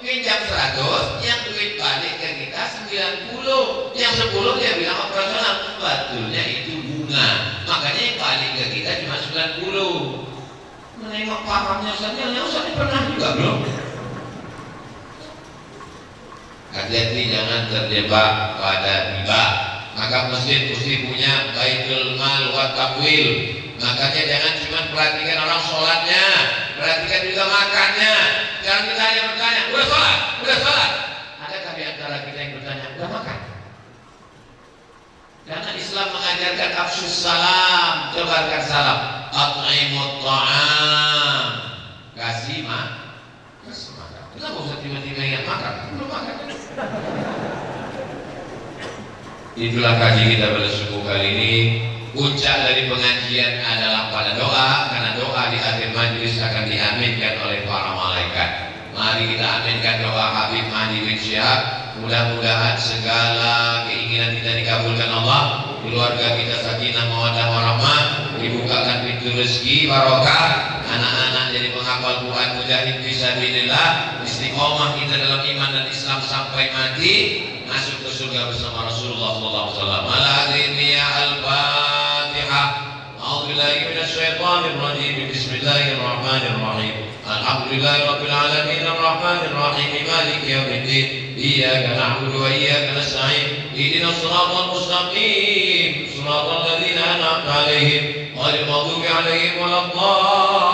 pinjam 100, yang duit balik ke kita 90, yang 10 dia bilang operasional, betulnya itu bunga. Makanya yang balik ke kita cuma 90. Menengok pahamnya Ustaz pernah juga belum? Hati-hati jangan terjebak pada riba. Maka masjid mesti punya baitul mal wa taqwil. Makanya jangan cuma perhatikan orang sholatnya, perhatikan juga makannya. Jangan kita hanya bertanya, udah sholat. Adakah di antara kita yang bertanya, udah makan? Karena Islam mengajarkan afsyus salam, tebarkan salam. At'imut ta'am, kasih makan. Kenapa usah tiba-tiba ingat makan? Belum makan. Itulah kaji kita pada subuh kali ini. Puncak dari pengajian adalah pada doa, karena doa di akhir majlis akan diaminkan oleh para malaikat. Mari kita aminkan doa Habib Mahdi bin Syihab. Mudah-mudahan segala keinginan kita dikabulkan Allah, keluarga kita sakinah mawaddah warahmah, dibukakan pintu rezeki barokah, anak-anak jadi penghafal Quran mujahid fisabilillah, istiqomah kita dalam iman dan Islam sampai mati, masuk ke surga bersama Rasulullah sallallahu alaihi wasallam. Al-Hadiniya Al-Fatihah. A'udzubillahi minasyaitonir rajim. Bismillahirrahmanirrahim. Alhamdulillahi rabbil alamin arrahmanir rahim maliki yaumiddin. Iyyaka na'budu wa iyyaka nasta'in. Ihdinas siratal mustaqim. Siratal ladzina an'amta 'alaihim ghairil maghdubi 'alaihim waladdallin.